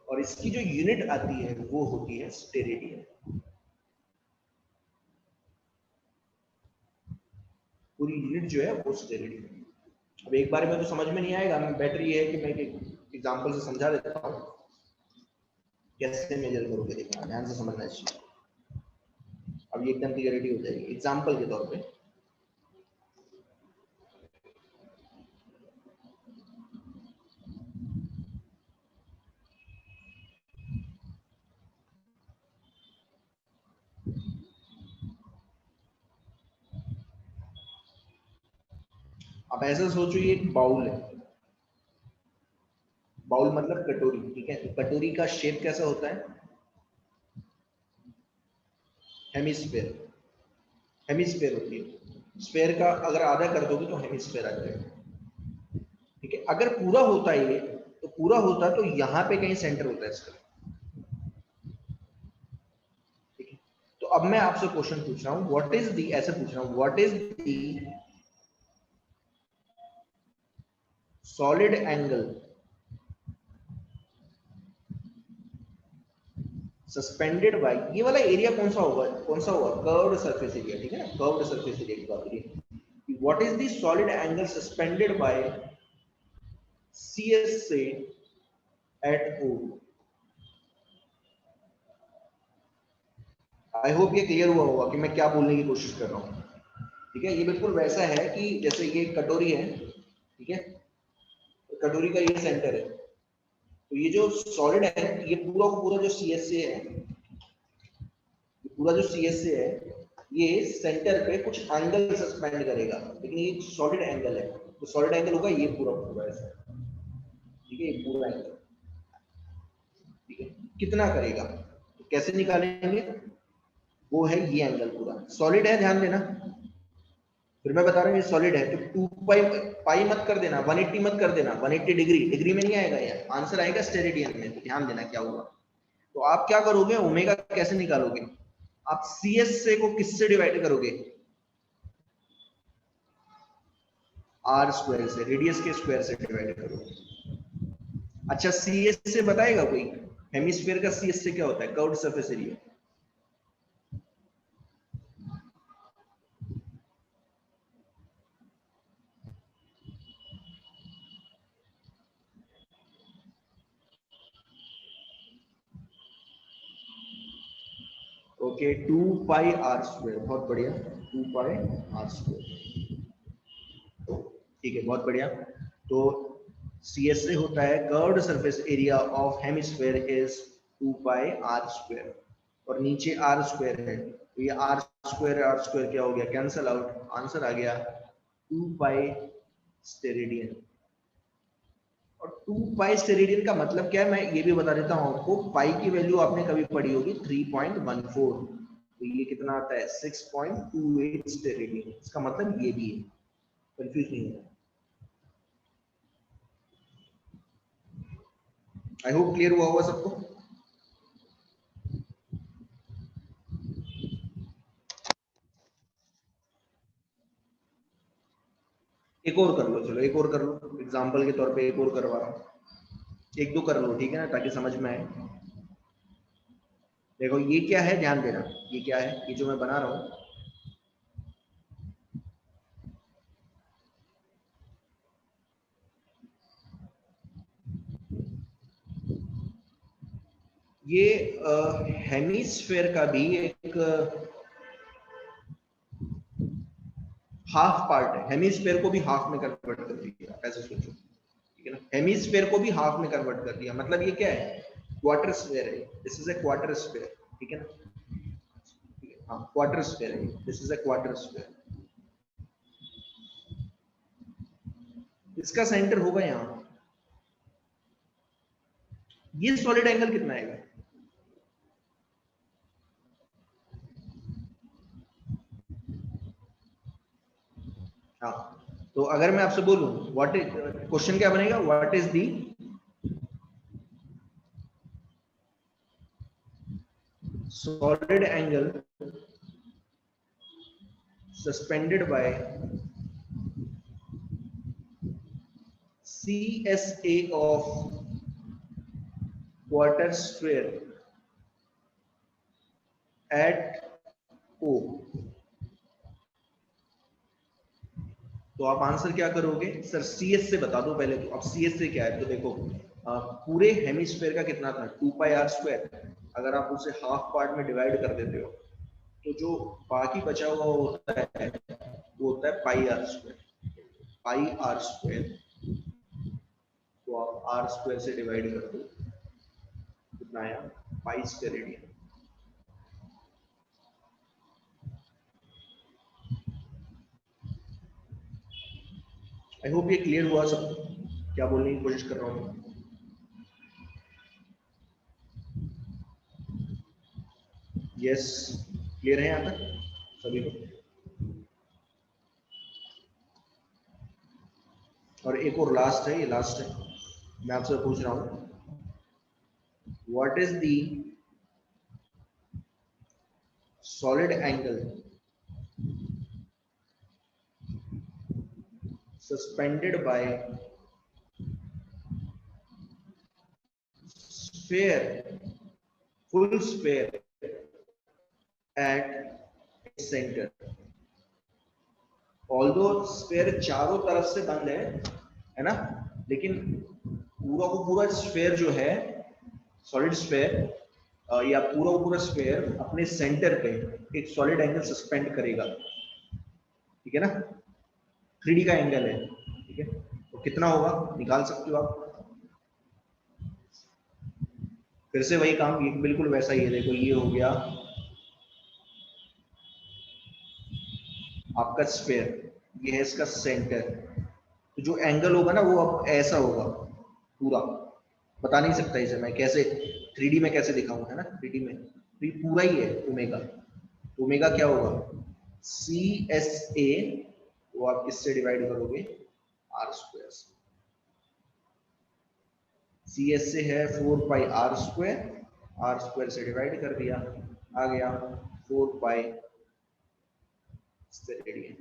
और इसकी जो यूनिट आती है वो होती है स्टेरेडियन। पूरी यूनिट जो है वो स्टेरेडियन। अब एक बार में तो समझ में नहीं आएगा, मैं बेटर ये है कि मैं एक एग्जांपल से समझा देता हूँ, कैसे मेजर करोगे देखना, ध्यान से समझना चाहिए। अब ये एकदम क्लियरिटी हो जाएगी एग्जांपल के तौर पे। अब ऐसा सोचो ये एक बाउल है, बाउल मतलब कटोरी, ठीक है। तो कटोरी का शेप कैसा होता है, हेमिस्फेयर, हेमिस्फेयर होती है। स्फेयर का अगर आधा कर दोगे तो हेमिस्फेयर आ जाएगा, ठीक है। अगर पूरा होता है ये, तो पूरा होता तो यहाँ पे कहीं सेंटर होता है इसका, ठीक है। तो अब मैं आपसे क्वेश्चन पूछ रहा हूँ, व्हाट इज दी, ऐसे पूछ रहा हूँ, what is the solid angle suspended bye, ये वाला एरिया कौन सा होगा, कौन सा होगा, कर्व्ड सरफेस एरिया, ठीक है ना। कर्व्ड सरफेस एरिया की बात करिए, what is the solid angle suspended by C S से एट ओ। आई होप ये क्लियर हुआ होगा कि मैं क्या बोलने की कोशिश कर रहा हूँ, ठीक है। ये बिल्कुल वैसा है कि जैसे ये कटोरी है, ठीक है, तो कटोरी का ये सेंटर है, तो ये जो सॉलिड है, ये पूरा का पूरा जो सी एस से है, पूरा जो सी एस से है, ये सेंटर पे कुछ एंगल सस्पेंड करेगा, लेकिन ये सॉलिड एंगल है, तो सॉलिड एंगल होगा ये पूरा पूरा ऐसा, ठीक है, ये पूरा एंगल, ठीक है। कितना करेगा, तो कैसे निकालेंगे, वो है ये एंगल पूरा सॉलिड है, ध्यान देना। फिर मैं बता रहा हूँ ये सॉलिड है, तो 2 पाई, पाई मत कर देना, 180 मत कर देना, 180 डिग्री, डिग्री में नहीं आएगा, ये आंसर आएगा स्टेरेडियन में। तो ध्यान देना क्या हुआ। तो आप क्या करोगे, ओमेगा कैसे निकालोगे, आप सी एस से को किससे डिवाइड करोगे, आर स्क्वायर से, रेडियस के स्क्वायर से डिवाइड करोगे। अच्छा सी एस से बताएगा कोई, हेमिस्फीयर का सी एस से क्या होता है, कर्व्ड सरफेस एरिया। ओके, 2 पाई r स्क्वायर, बहुत बढ़िया, 2 पाई r स्क्वायर, ठीक है, बहुत बढ़िया। तो सी एस से होता है curved surface area of hemisphere is 2 pi r square, और नीचे आर स्क्वायर है, तो ये आर स्क्वायर क्या हो गया, कैंसल आउट, आंसर आ गया 2 पाई स्टेरेडियन। और 2 पाई स्टेरेडियन का मतलब क्या है, मैं ये भी बता देता हूँ आपको, पाई की वैल्यू आपने कभी पढ़ी होगी 3.14, तो ये कितना आता है 6.28 स्टेरेडियन, इसका मतलब ये भी है, कंफ्यूज नहीं होना। आई होप क्लियर हुआ होगा सबको। एक और कर लो, चलो एक और कर लो, एग्जाम्पल के तौर पे एक और करवा रहा हूँ। एक दो कर लो, ठीक है ना, ताकि समझ में आए। देखो ये क्या है, ध्यान देना, ये क्या है, ये जो मैं बना रहा हूँ, ये हेमिस्फेयर का भी एक हाफ पार्ट है। हेमिस्फेयर को भी हाफ में कन्वर्ट कर दिया, ऐसे सोचो, ठीक है ना। हेमिस्फेयर को भी हाफ में कन्वर्ट कर दिया, मतलब ये क्या है, क्वार्टर स्फेयर है, this is a quarter sphere, ठीक है ना। हाँ क्वार्टर स्फेयर है, this is a quarter sphere. इसका सेंटर होगा यहाँ। ये सॉलिड एंगल कितना आएगा? हाँ, तो अगर मैं आपसे बोलूं व्हाट इज, क्वेश्चन क्या बनेगा, what is the solid angle suspended bye CSA of quarter sphere at O। तो आप आंसर क्या करोगे सर, CS से बता दो पहले तो। अब CS से क्या है, तो देखो पूरे हेमिस्फेयर का कितना था, 2πr²। अगर आप उसे हाफ पार्ट में डिवाइड कर देते हो, तो जो बाकी बचा हुआ होता है वो होता है πr²। πr², तो आप r² से डिवाइड कर दो, कितना आया, π² रेडियन। आई होप ये क्लियर हुआ सब, क्या बोलने की कोशिश कर रहा हूँ। यस, क्लियर है यहाँ तक सभी को। और एक और लास्ट है, ये लास्ट है, मैं आपसे पूछ रहा हूँ, what is the solid angle suspended bye sphere, full sphere at centre. Although sphere चारों तरफ से बंद है ना, लेकिन पूरा को पूरा स्फेयर जो है, सॉलिड स्फेयर, या पूरा को पूरा स्फेयर अपने सेंटर पे एक सॉलिड एंगल सस्पेंड करेगा, ठीक है ना। 3D का एंगल है, ठीक है, तो कितना होगा निकाल सकते हो आप। फिर से वही काम, ये बिल्कुल वैसा ही है, देखो ये हो गया आपका स्फेयर, ये है इसका सेंटर, तो जो एंगल होगा ना वो अब ऐसा होगा पूरा। बता नहीं सकता इसे मैं कैसे, 3D में कैसे दिखाऊं, है ना, 3D में तो ये पूरा ही है ओमेगा। ओमेगा क्या होगा, CSA, वो आप किससे डिवाइड करोगे, r² से। CS से है 4πr², r² से डिवाइड कर दिया, आ गया 4π स्टेरेडियन।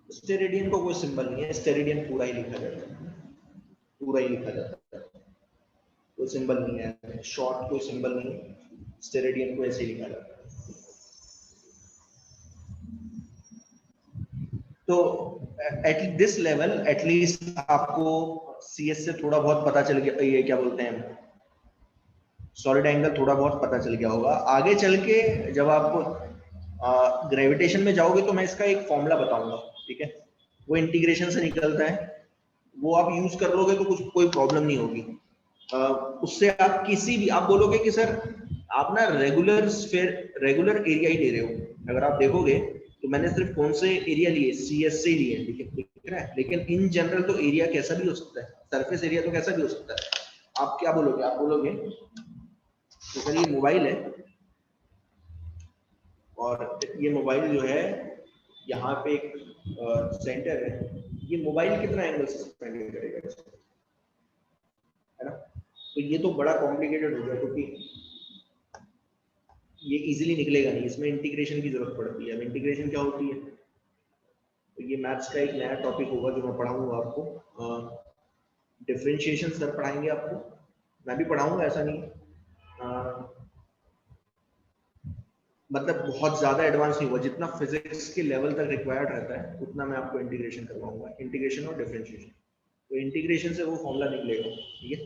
स्टेरेडियन को कोई सिंबल नहीं है, स्टेरेडियन पूरा ही लिखा जाता है, पूरा ही लिखा जाता है, कोई सिंबल नहीं है, शॉर्ट कोई सिंबल नहीं है, स्टेरेडियन को ऐसे ही लिखा जाता है। तो एट दिस लेवल एटलीस्ट आपको CS से थोड़ा बहुत पता चल गया, ये क्या बोलते हैं, सॉलिड एंगल थोड़ा बहुत पता चल गया होगा। आगे चल के जब आप ग्रेविटेशन में जाओगे तो मैं इसका एक फॉर्मूला बताऊंगा, ठीक है, वो इंटीग्रेशन से निकलता है, वो आप यूज कर लोगे तो कुछ कोई प्रॉब्लम नहीं होगी। उससे आप किसी भी, आप बोलोगे कि सर आप ना रेगुलर स्फीयर, रेगुलर एरिया ही दे रहे हो, अगर आप देखोगे तो मैंने सिर्फ कौन से एरिया लिए, CS से लिए, ठीक है, लेकिन इन जनरल तो एरिया कैसा भी हो सकता है, सरफेस एरिया तो कैसा भी हो सकता है। आप क्या बोलोगे, आप बोलोगे तो सर ये मोबाइल है, और ये मोबाइल जो है यहाँ पे एक सेंटर है, ये मोबाइल कितना एंगल से सस्पेंड करेगा, है ना। तो ये तो बड़ा कॉम्प्लिकेटेड हो गया, क्योंकि ये इजीली निकलेगा नहीं, इसमें इंटीग्रेशन की जरूरत पड़ती है। अब इंटीग्रेशन क्या होती है, तो ये मैथ्स का एक नया टॉपिक होगा जो मैं पढ़ाऊंगा आपको। डिफरेंशिएशन सर पढ़ाएंगे आपको, मैं भी पढ़ाऊंगा, ऐसा नहीं मतलब बहुत ज्यादा एडवांस नहीं हुआ, जितना फिजिक्स के लेवल तक रिक्वायर्ड रहता है उतना मैं आपको इंटीग्रेशन करवाऊंगा, इंटीग्रेशन और डिफरेंशिएशन। तो इंटीग्रेशन से वो फॉर्मूला निकलेगा, ठीक है।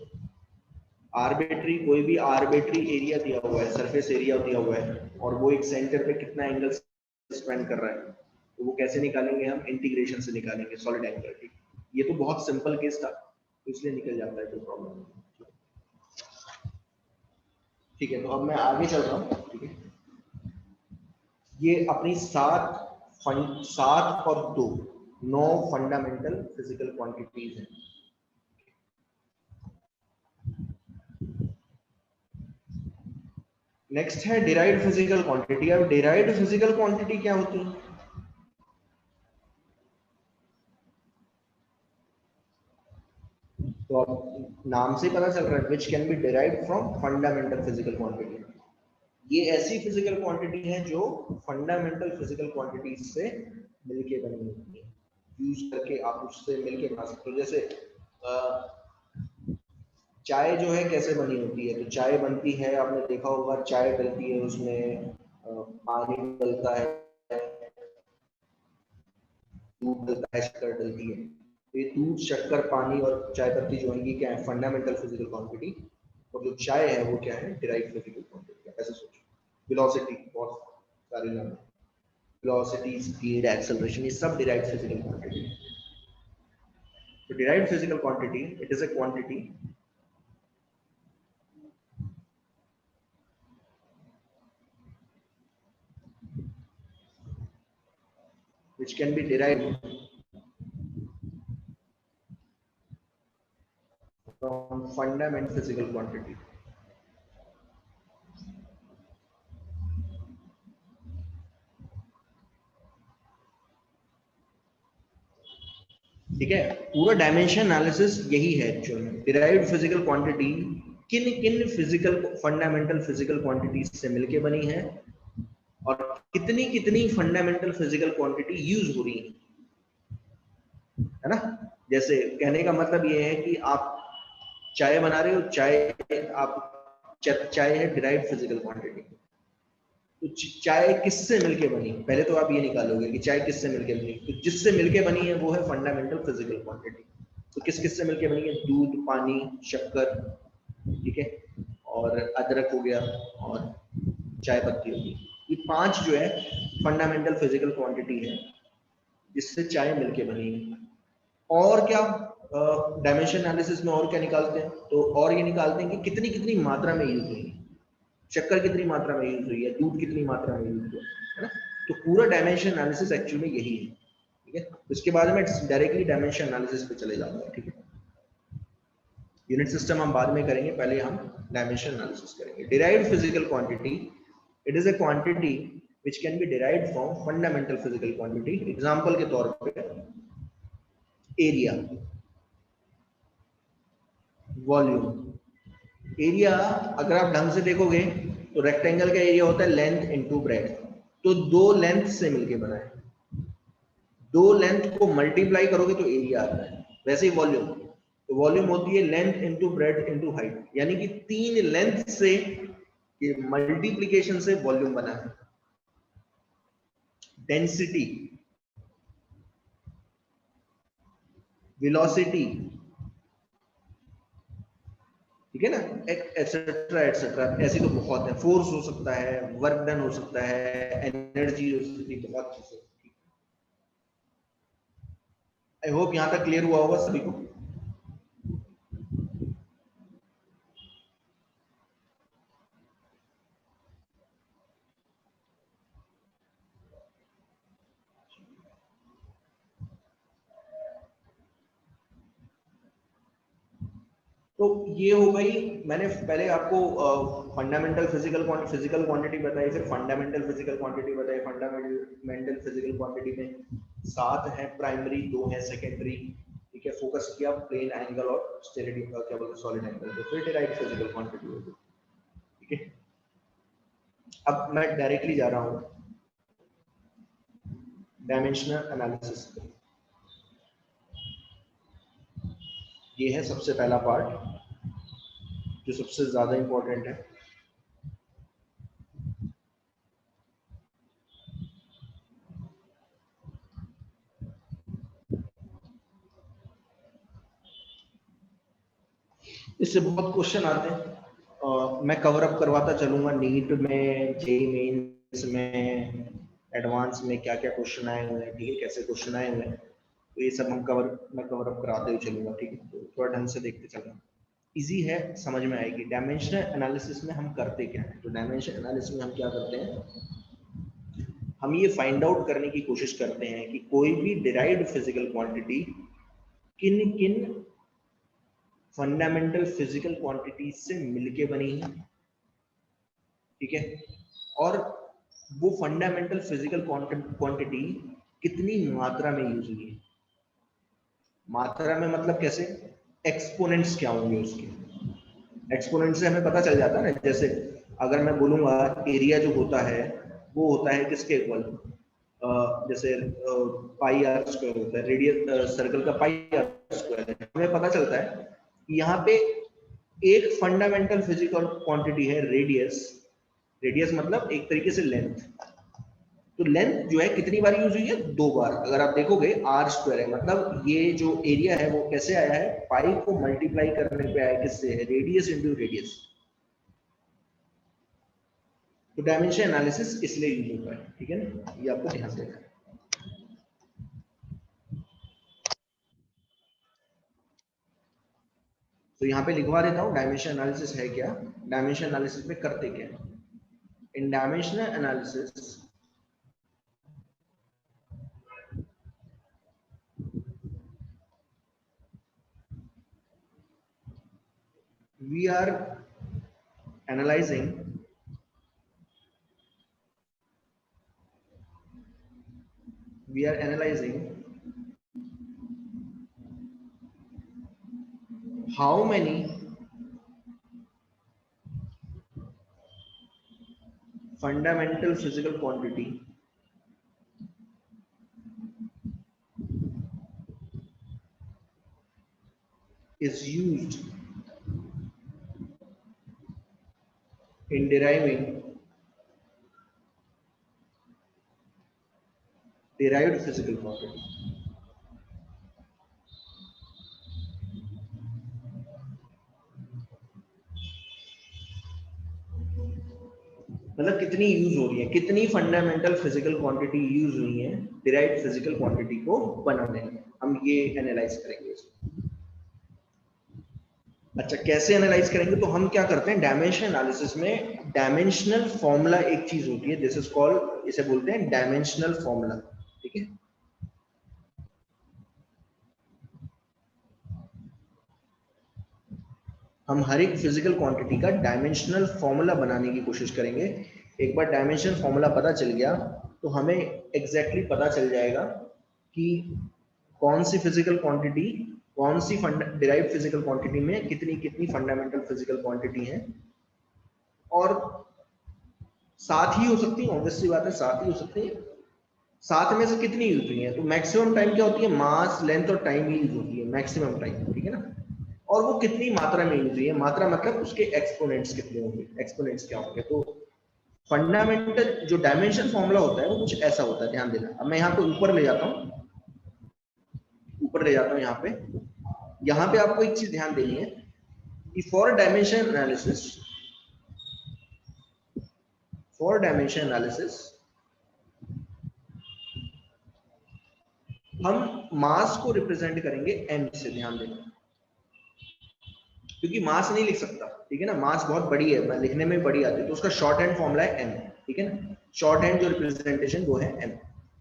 आर्बिट्री, कोई भी आर्बिट्री एरिया दिया हुआ है, सरफेस एरिया दिया हुआ है, और वो एक सेंटर पे कितना एंगल स्पेंड कर रहा है, तो वो कैसे निकालेंगे हम, इंटीग्रेशन से निकालेंगे सॉलिड एंगल। ठीक, ये तो बहुत सिंपल केस था, तो इसलिए निकल जाता है, कोई प्रॉब्लम नहीं। ठीक है, तो अब मैं आगे चल रहा हूँ, ठीक है। ये अपनी सात और दो, 9 फंडामेंटल फिजिकल क्वांटिटीज हैं। नेक्स्ट है डिराइव्ड फिजिकल क्वांटिटी। अब डिराइव्ड फिजिकल क्वांटिटी क्या होती है, तो अब नाम से पता चल रहा है, which can be derived from fundamental physical quantity. ये ऐसी फिजिकल क्वांटिटी है जो फंडामेंटल फिजिकल क्वांटिटी से मिलके बनी होती है, यूज करके आप उससे मिलके बना सकते हो। जैसे चाय जो है कैसे बनी होती है, तो चाय बनती है, आपने देखा होगा, चाय डलती है उसमें, पानी डलता है, दूध डलता है, शक्कर डलती है। तो ये दूध, शक्कर, पानी और चाय पत्ती जो है, ये क्या है, फंडामेंटल फिजिकल क्वांटिटी। और जो चाय है वो क्या है, डिराइव्ड फिजिकल क्वांटिटी। ऐसे सोचो, वेलोसिटी, बहुत सारे नाम, वेलोसिटी, स्पीड, एक्सेलरेशन, ये सब डिराइव्ड फिजिकल क्वांटिटी। तो derived physical quantity, it is a quantity which can be derived from fundamental physical quantity. ठीक है, पूरा डायमेंशन एनालिसिस यही है एक्चुअल में। डिराइव्ड फिजिकल क्वांटिटी किन किन फिजिकल फंडामेंटल फिजिकल क्वांटिटीज से मिलके बनी है, और कितनी कितनी फंडामेंटल फिजिकल क्वांटिटी यूज हो रही है ना। जैसे कहने का मतलब ये है कि आप चाय बना रहे हो, चाय है डिराइव्ड फिजिकल क्वांटिटी। तो चाय किससे मिलके बनी, पहले तो आप ये निकालोगे कि चाय किससे मिलके बनी, तो जिससे मिलके बनी है वो है फंडामेंटल फिजिकल क्वांटिटी। तो किस किस से मिलके बनी है, दूध, पानी, शक्कर, ठीक है, और अदरक हो गया, और चाय पत्ती होगी। ये 5 जो है फंडामेंटल फिजिकल क्वांटिटी है जिससे चाय मिलके बनी है। और क्या डायमेंशन एनालिसिस में और क्या निकालते हैं, तो और ये निकालते हैं कि कितनी कितनी मात्रा में यूज हुई है, शक्कर कितनी मात्रा में यूज हुई है, दूध कितनी मात्रा में यूज हुआ है ना। तो पूरा डायमेंशन एनालिसिस एक्चुअली यही है, ठीक है। उसके बाद में डायरेक्टली डायमेंशन एनालिसिस पे चले जाऊंगा, ठीक है। यूनिट सिस्टम हम बाद में करेंगे, पहले हम डायमेंशन एनालिसिस करेंगे। Derived physical quantity, it is a quantity which can be derived from fundamental physical quantity। Example के तौर पे एरिया, वॉल्यूम। एरिया अगर आप ढंग से देखोगे तो रेक्टेंगल का एरिया होता है लेंथ इनटू ब्रेड्थ, तो 2 लेंथ से मिलके बना है, 2 लेंथ को मल्टीप्लाई करोगे तो एरिया आता है। वैसे ही वॉल्यूम, तो वॉल्यूम होती है length into breadth into height, यानी कि 3 लेंथ से ये मल्टीप्लीकेशन से वॉल्यूम बना है। डेंसिटी, वेलोसिटी, ठीक है ना, एटसेट्रा एटसेट्रा, ऐसी तो बहुत है। फोर्स हो सकता है, वर्क डन हो सकता है, एनर्जी हो सकती है, बहुत चीजें। आई होप यहां तक क्लियर हुआ होगा सभी को। तो ये हो गई, मैंने पहले आपको फंडामेंटल फिजिकल क्वांटिटी बताई, फिर फंडामेंटल फिजिकल क्वांटिटी बताई। फंडामेंटल फिजिकल क्वांटिटी में 7 है प्राइमरी, 2 है सेकेंडरी, ठीक है। फोकस किया प्लेन एंगल और स्टेरिटी, क्या बोलते हैं, सॉलिड एंगल। तो फिर डिराइव्ड फिजिकल क्वांटिटी होगी, ठीक है। अब मैं डायरेक्टली जा रहा हूं डायमेंशनल एनालिसिस पे। ये है सबसे पहला पार्ट जो सबसे ज्यादा इंपॉर्टेंट है। इससे बहुत क्वेश्चन आते हैं और मैं कवर अप करवाता चलूंगा। नीट में, जेईई मेंस में, एडवांस में क्या क्या क्वेश्चन आए हुए हैं, ठीक है, कैसे क्वेश्चन आए हुए हैं, तो ये सब मैं कवर अप कराते हुए चलूंगा, ठीक है। तो थोड़ा ढंग से देखते चलना, इजी है, समझ में आएगी। डायमेंशनल एनालिसिस में हम करते क्या है? तो डायमेंशनल एनालिसिस में हम क्या करते हैं, हम ये फाइंड आउट करने की कोशिश करते हैं कि कोई भी डिराइव्ड फिजिकल क्वांटिटी किन किन फंडामेंटल फिजिकल क्वांटिटीज से मिलके बनी है, ठीक है। और वो फंडामेंटल फिजिकल क्वांटिटी कितनी मात्रा में यूज हुई है। मात्रा में मतलब कैसे, एक्सपोनेंट्स क्या होंगे उसके। एक्सपोनेंट से हमें पता चल जाता है ना, जैसे अगर मैं बोलूंगा एरिया जो होता है वो होता है किसके इक्वल, जैसे पाई आर स्क्वायर होता है, रेडियस सर्कल का पाई आर स्क्वायर है। हमें पता चलता है कि यहाँ पे एक फंडामेंटल फिजिकल क्वांटिटी है रेडियस। रेडियस मतलब एक तरीके से लेंथ। तो लेंथ जो है कितनी बार यूज हुई है, 2 बार। अगर आप देखोगे आर स्क्वायर है, मतलब ये जो एरिया है वो कैसे आया है, पाई को मल्टीप्लाई करने पे आया, किससे, रेडियस इंटू रेडियस। तो डायमेंशन एनालिसिस इसलिए यूज होता है, ठीक है ना, ये आपको ध्यान देना है। तो यहाँ पे लिखवा देता हूँ डायमेंशन एनालिसिस है क्या। डायमेंशन एनालिसिस में करते क्या है, in dimensional analysis we are analyzing we are analyzing how many fundamental physical quantity is used in deriving derived physical quantity। मतलब कितनी यूज हो रही है, कितनी फंडामेंटल फिजिकल क्वांटिटी यूज हुई है डिराइव्ड फिजिकल क्वांटिटी को बनाने में, हम ये एनालाइज करेंगे इसको। अच्छा, कैसे एनालाइज करेंगे, तो हम क्या करते हैं डायमेंशन एनालिसिस में, डायमेंशनल फॉर्मूला एक चीज होती है, दिस इज कॉल्ड, इसे बोलते हैं डायमेंशनल फॉर्मूला, ठीक है। हम हर एक फिजिकल क्वांटिटी का डायमेंशनल फॉर्मूला बनाने की कोशिश करेंगे। एक बार डायमेंशन फॉर्मूला पता चल गया तो हमें एग्जैक्टली पता चल जाएगा कि कौन सी फिजिकल क्वांटिटी, कौन सी डिराइव्ड फिजिकल क्वांटिटी में कितनी कितनी फंडामेंटल फिजिकल क्वांटिटी है। और साथ ही हो सकती है, ऑब्वियस सी बात है, साथ ही हो सकती है। साथ में से कितनी यूज हुई है, तो मैक्सिमम टाइम क्या होती है, मास, लेंथ और टाइम ही यूज होती है मैक्सिमम टाइम, ठीक है ना। और वो कितनी मात्रा में यूज हुई है, मात्रा मतलब उसके एक्सपोनेंट्स कितने होंगे, एक्सपोनेंट्स क्या होंगे। तो फंडामेंटल जो डायमेंशन फॉर्मूला होता है वो कुछ ऐसा होता है, ध्यान देना। अब मैं यहाँ पे ऊपर ले जाता हूँ, ऊपर ले जाता हूँ यहाँ पे आपको एक चीज ध्यान देनी है कि फॉर डायमेंशन एनालिसिस हम मास को रिप्रेजेंट करेंगे एम से, ध्यान देना, क्योंकि मास नहीं लिख सकता, ठीक है ना, मास बहुत बड़ी है, लिखने में बड़ी आती है, तो उसका शॉर्ट हैंड फॉर्मूला है एम, ठीक है ना। शॉर्ट हैंड जो रिप्रेजेंटेशन वो है एम।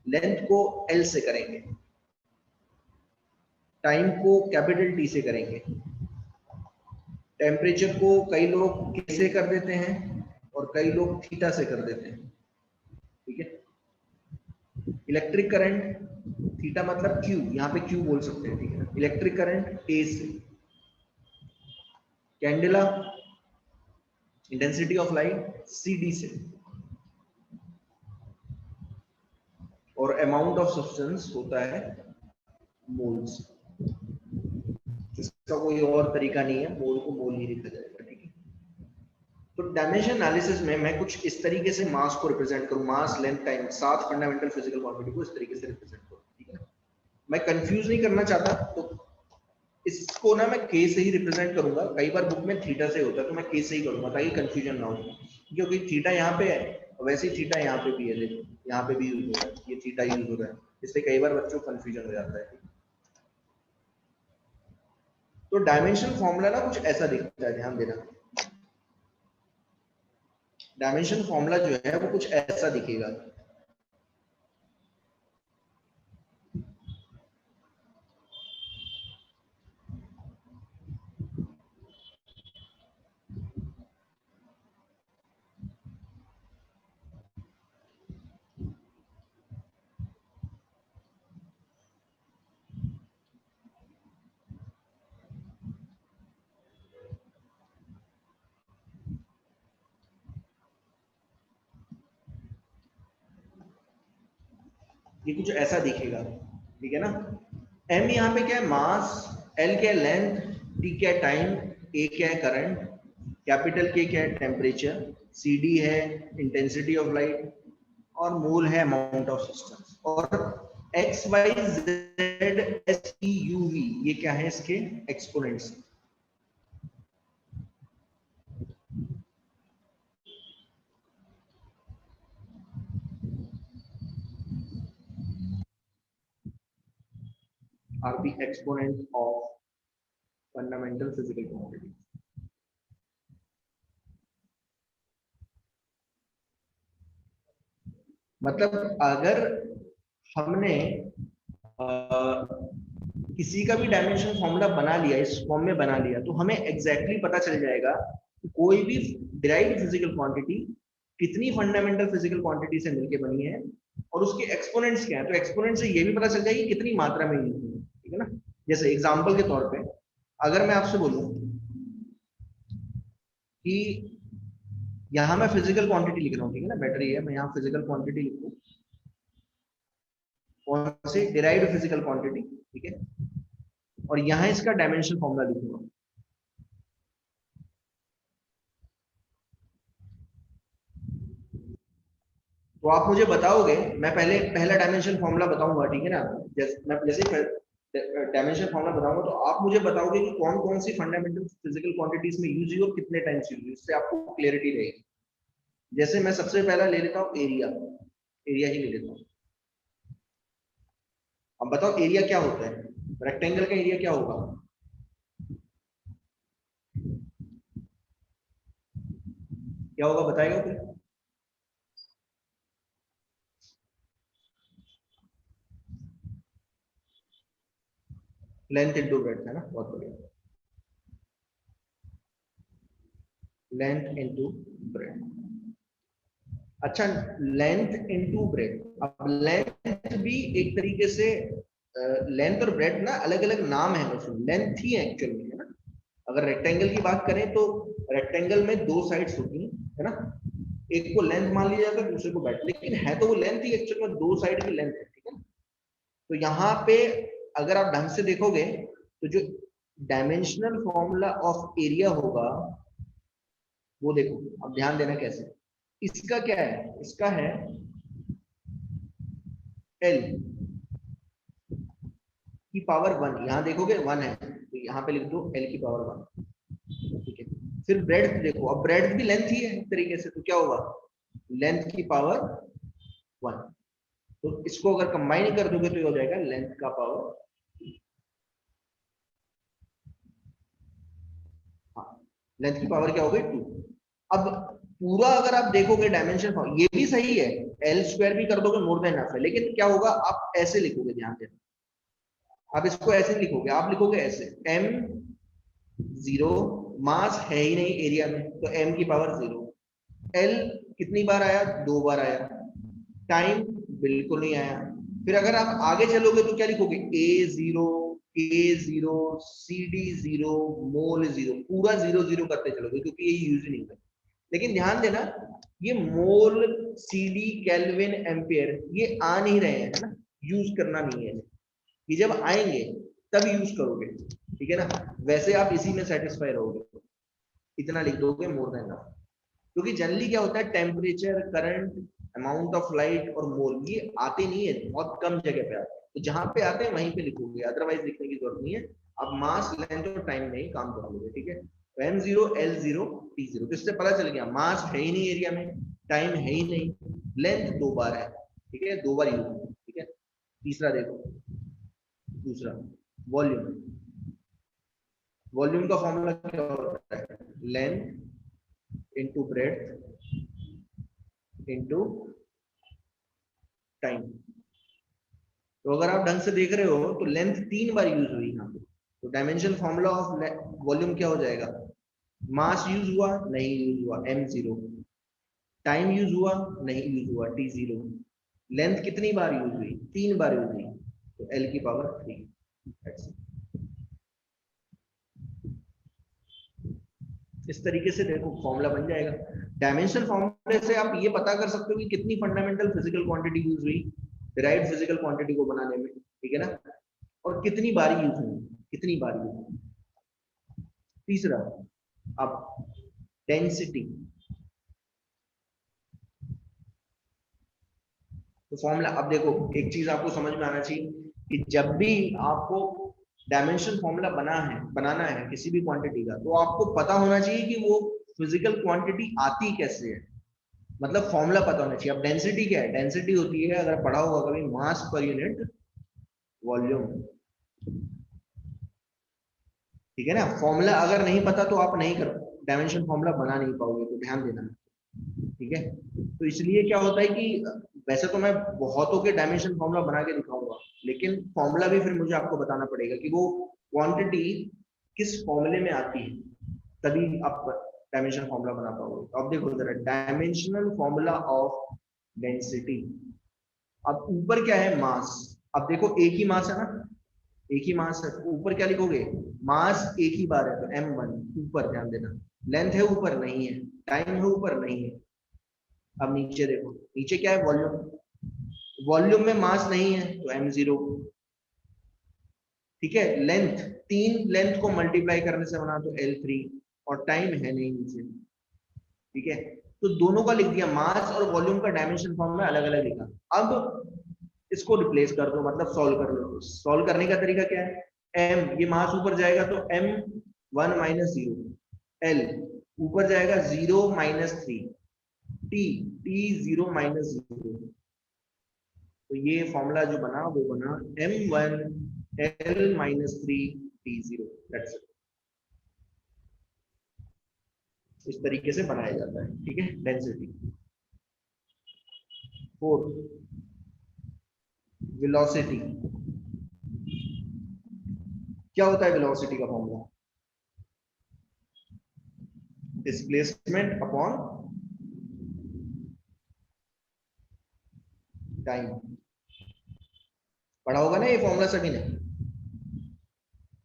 लेंथ को एल से करेंगे, टाइम को कैपिटल टी से करेंगे, टेम्परेचर को कई लोग के से कर देते हैं और कई लोग थीटा से कर देते हैं, ठीक है। इलेक्ट्रिक करंट, थीटा मतलब क्यू, यहाँ पे क्यू बोल सकते हैं, ठीक है। इलेक्ट्रिक करंट ए से, candela intensity of light C D से, और अमाउंट ऑफ सब्सटेंस होता है मोल्स। इसका कोई और तरीका नहीं है, मोल को मोल ही लिखा जाएगा, ठीक है। तो डायमेंशन एनालिसिस में मैं कुछ इस तरीके से मास को रिप्रेजेंट करूं, मास length time 7 fundamental physical quantity को इस तरीके से रिप्रेजेंट करूं, ठीक है। मैं कंफ्यूज नहीं करना चाहता, तो इसको ना मैं के से ही रिप्रेजेंट करूंगा। कई बार बुक में थीटा से होता है, तो मैं के से ही करूंगा ताकि कंफ्यूजन ना हो, क्योंकि थीटा यहाँ पे है, वैसे ही थीटा यहाँ पे भी है, देखो यहाँ पे भी यूज हो रहा है, ये थीटा यूज हो रहा है, इससे कई बार बच्चों को कंफ्यूजन हो जाता है। तो डायमेंशन फॉर्मूला ना कुछ ऐसा दिखता है, ध्यान देना। डायमेंशन फॉर्मूला जो है वो कुछ ऐसा दिखेगा। ये कुछ ऐसा दिखेगा, ठीक है ना। एम यहाँ पे क्या है, मास, एल क्या है, लेंथ, टी क्या है, टाइम, ए क्या है, करंट, कैपिटल के क्या है, टेम्परेचर, सी डी है इंटेंसिटी ऑफ लाइट, और मोल है अमाउंट ऑफ सब्सटेंस, और X Y Z S T U V ये क्या है, इसके exponents. Are the exponent of fundamental physical quantity. मतलब अगर हमने किसी का भी डायमेंशन फॉर्मूला बना लिया, इस फॉर्म में बना लिया, तो हमें एग्जैक्टली पता चल जाएगा कि कोई भी डिराइव्ड फिजिकल क्वांटिटी कितनी फंडामेंटल फिजिकल क्वांटिटी से मिलकर बनी है और उसके एक्सपोनेंट्स क्या है। तो एक्सपोनेंट से ये भी पता चल जाएगी कितनी मात्रा में यूज हुई है, ठीक है ना। जैसे एग्जांपल के तौर पे अगर मैं आपसे बोलूं कि यहां मैं फिजिकल क्वांटिटी लिख रहा हूं, ठीक है ना, बैटरी है, मैं यहां फिजिकल क्वांटिटी लिखूं, कौन सी, डिराइव्ड फिजिकल क्वांटिटी, ठीक है, और यहां इसका डायमेंशन फॉर्मूला लिखूंगा। तो आप मुझे बताओगे, मैं पहले पहला डायमेंशन फॉर्मूला बताऊंगा, ठीक है ना। जैसे डायमेंशन फॉर्मूला बताऊंगा तो आप मुझे बताओगे कि कौन कौन सी फंडामेंटल फिजिकल क्वांटिटीज में यूज हुई और कितने टाइम्स यूज हुई, इससे आपको क्लियरिटी रहेगी। जैसे मैं सबसे पहला ले लेता हूँ एरिया, एरिया ही ले लेता हूँ। अब बताओ एरिया क्या होता है, रेक्टेंगल का एरिया क्या होगा, क्या होगा बताएगा कोई? लेंथ इंटू ब्रेड्थ, है ना, बहुत बढ़िया, लेंथ इंटू ब्रेड्थ। अच्छा, लेंथ इंटू ब्रेड्थ, अब लेंथ भी एक तरीके से, लेंथ और ब्रेड्थ ना अलग अलग नाम है, उसमें लेंथ ही है एक्चुअल में, है ना। अगर रेक्टेंगल की बात करें तो रेक्टेंगल में दो साइड्स होती हैं, है ना, एक को लेंथ मान लिया जाता है, दूसरे को ब्रेड्थ, लेकिन है तो वो लेंथ ही एक्चुअल में, दो साइड की लेंथ है, ठीक है ना। तो यहाँ पे अगर आप ढंग से देखोगे तो जो डायमेंशनल फॉर्मूला ऑफ एरिया होगा वो देखो, अब ध्यान देना कैसे। इसका क्या है, इसका है एल की पावर 1, यहाँ देखोगे 1 है तो यहाँ पे लिख दो एल की पावर 1, ठीक है। फिर ब्रेड्थ देखो, अब ब्रेड्थ भी लेंथ ही है एक तरीके से, तो क्या होगा, लेंथ की पावर 1। तो इसको अगर कंबाइन कर दोगे तो ये हो जाएगा लेंथ का पावर, हाँ, लेंथ की पावर क्या हो गई 2। अब पूरा अगर आप देखोगे डायमेंशन, ये भी सही है, एल स्क्वायर भी कर दोगे मोर देन एफ है, लेकिन क्या होगा, आप ऐसे लिखोगे, ध्यान देना, आप इसको ऐसे लिखोगे, आप लिखोगे ऐसे, एम 0, मास है ही नहीं एरिया में तो एम की पावर 0, एल कितनी बार आया, 2 बार आया, टाइम बिल्कुल नहीं आया। फिर अगर आप आगे चलोगे तो क्या लिखोगे, ए 0, के 0, सी डी 0, मोल 0, पूरा 0 0 करते चलोगे क्योंकि ये यूज ही नहीं करते। लेकिन ध्यान देना, ये मोल, सीडी, केल्विन, एम्पियर ये आ नहीं रहे हैं, है ना, यूज करना नहीं है। ये जब आएंगे तब यूज करोगे, ठीक है ना। वैसे आप इसी में सेटिस्फाई रहोगे, इतना लिख दोगे मोर देन इनफ। क्योंकि जनरली क्या होता है, temperature, current, amount of light और मोल ये आते नहीं है, बहुत कम जगह पे आते हैं। तो जहां पे आते हैं वहीं पे लिखोगे, अदरवाइज लिखने की जरूरत नहीं है। आप मास, लेंथ और टाइम में ही काम करोगे, ठीक है। m0, l0, t0, तो इससे पता चल गया मास है ही नहीं एरिया में, टाइम है ही नहीं, लेंथ 2 बार है, ठीक है, 2 बार यूज, ठीक है। तीसरा देखो, दूसरा वॉल्यूम। वॉल्यूम का फॉर्मूला क्या होता है, length into breadth into time. तो अगर आप ढंग से देख रहे हो तो लेंथ 3 बार यूज हुई यहाँ पे, तो डायमेंशन फॉर्मूला ऑफ वॉल्यूम क्या हो जाएगा, मास यूज हुआ नहीं यूज हुआ m0, टाइम यूज हुआ नहीं यूज हुआ t0, लेंथ कितनी बार यूज हुई, 3 बार यूज हुई, तो l की पावर 3। इस तरीके से देखो फॉर्मूला बन जाएगा। डायमेंशन फॉर्मूले से आप ये पता कर सकते हो कि कितनी फंडामेंटल फिजिकल क्वांटिटी यूज हुई डिराइव्ड फिजिकल क्वांटिटी को बनाने में, ठीक है ना, और कितनी बार यूज हुई, कितनी बार यूज हुई। तीसरा, अब डेंसिटी। तो फॉर्मूला, अब देखो एक चीज आपको समझ में आना चाहिए कि जब भी आपको डायमेंशन फॉर्मूला बनाना है किसी भी क्वांटिटी का, तो आपको पता होना चाहिए कि वो फिजिकल क्वांटिटी आती कैसे है, मतलब फॉर्मूला पता होना चाहिए। अब डेंसिटी क्या है, डेंसिटी होती है, अगर पढ़ा होगा कभी, मास पर यूनिट वॉल्यूम, ठीक है ना। फॉर्मूला अगर नहीं पता तो आप नहीं कर डायमेंशन फॉर्मूला बना नहीं पाओगे, तो ध्यान देना, ठीक है। तो इसलिए क्या होता है कि वैसे तो मैं बहुतों के डायमेंशन फॉर्मूला बना के दिखाऊंगा, लेकिन फॉर्मूला भी फिर मुझे आपको बताना पड़ेगा कि वो क्वांटिटी किस फॉर्मूले में आती है, तभी आप डायमेंशन फॉर्मूला बना पाओगे। तो अब देखो जरा, डायमेंशनल फॉर्मूला ऑफ डेंसिटी। अब ऊपर क्या है, मास। अब देखो एक ही मास है ना, एक ही मास है, तो ऊपर क्या लिखोगे, मास एक ही बार है तो m1 ऊपर, ध्यान देना। लेंथ है ऊपर नहीं है, टाइम है ऊपर नहीं है। अब नीचे देखो, नीचे क्या है, वॉल्यूम। वॉल्यूम में मास नहीं है तो m0, ठीक है। लेंथ, 3 लेंथ को मल्टीप्लाई करने से बना तो l3, और टाइम है नहीं नीचे, ठीक है। तो दोनों का लिख दिया, मास और वॉल्यूम का डायमेंशन फॉर्म में अलग अलग लिखा। अब इसको रिप्लेस कर दो, मतलब सॉल्व कर लो। सॉल्व करने का तरीका क्या है, m, ये मास ऊपर जाएगा तो m1 माइनस 0, l ऊपर जाएगा 0 माइनस 3, t 0 माइनस 0। तो ये फॉर्मूला जो बना वो बना m1 l minus 3 t0, that's it. इस तरीके से बनाया जाता है, ठीक है, डेंसिटी। 4, वेलोसिटी। क्या होता है वेलोसिटी का फॉर्मूला, डिस्प्लेसमेंट अपॉन टाइम। पढ़ा होगा ना ये फॉर्मूला सभी ने।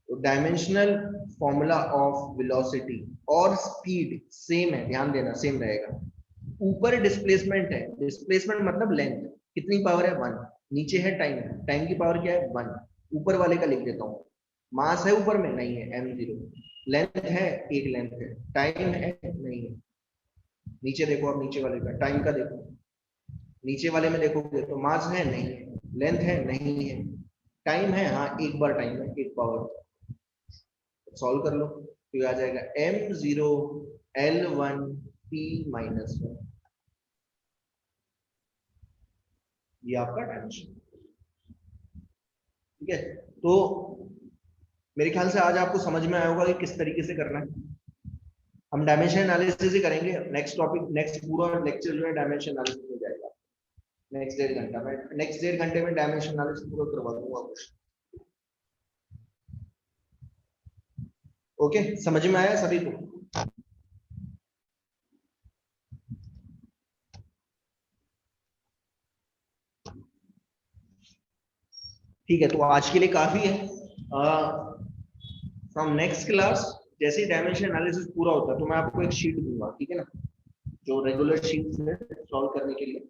तो डायमेंशनल फॉर्मूला ऑफ वेलोसिटी और स्पीड सेम है, ध्यान देना, सेम रहेगा। ऊपर डिस्प्लेसमेंट है, डिस्प्लेसमेंट मतलब लेंथ, कितनी पावर है 1, नीचे है टाइम, टाइम की पावर क्या है 1, ऊपर वाले का लिख देता हूँ। मास है ऊपर में नहीं है m0, लेंथ है, एक लेंथ है, टाइम है नहीं है। नीचे देखो, अब नीचे वाले का, टाइम का देखो, नीचे वाले में देखोगे तो मास है नहीं है, लेंथ है नहीं है, टाइम है हाँ, एक बार टाइम है, एक पावर। सॉल्व कर लो तो ये आ जाएगा m0 l1 p माइनस 1, ये आपका डायमेंशन, ठीक है। तो मेरे ख्याल से आज आपको समझ में आया होगा कि किस तरीके से करना है। हम डायमेंशन एनालिसिस ही करेंगे, नेक्स्ट टॉपिक, नेक्स्ट पूरा लेक्चर जो है डायमेंशन एनालिसिस में जाएगा। नेक्स्ट 1.5 घंटा में, नेक्स्ट 1.5 घंटे में डायमेंशन एनालिसिस पूरा करवा दूंगा कुछ। ओके, समझ में आया सभी को। ठीक है, तो आज के लिए काफी है। फ्रॉम नेक्स्ट क्लास जैसे ही डायमेंशन एनालिसिस पूरा होता है तो मैं आपको एक शीट दूंगा, ठीक है ना। जो रेगुलर शीट्स है सॉल्व करने के लिए,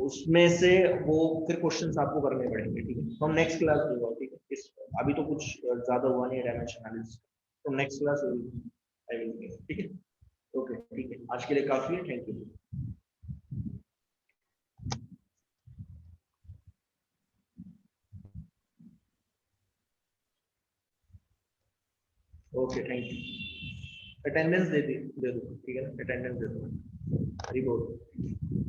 उसमें से वो फिर क्वेश्चंस आपको करने पड़ेंगे, ठीक है। तो हम नेक्स्ट क्लास होगा, ठीक है। इस अभी तो कुछ ज्यादा हुआ नहीं है डायमेंशन एनालिसिस, तो नेक्स्ट क्लास आई विल, ठीक है। ओके, ठीक है, आज के लिए काफी है, thank you. Okay, thank you. Attendance दे दो, ठीक है ना, अटेंडेंस दे दो, रिपोर्ट।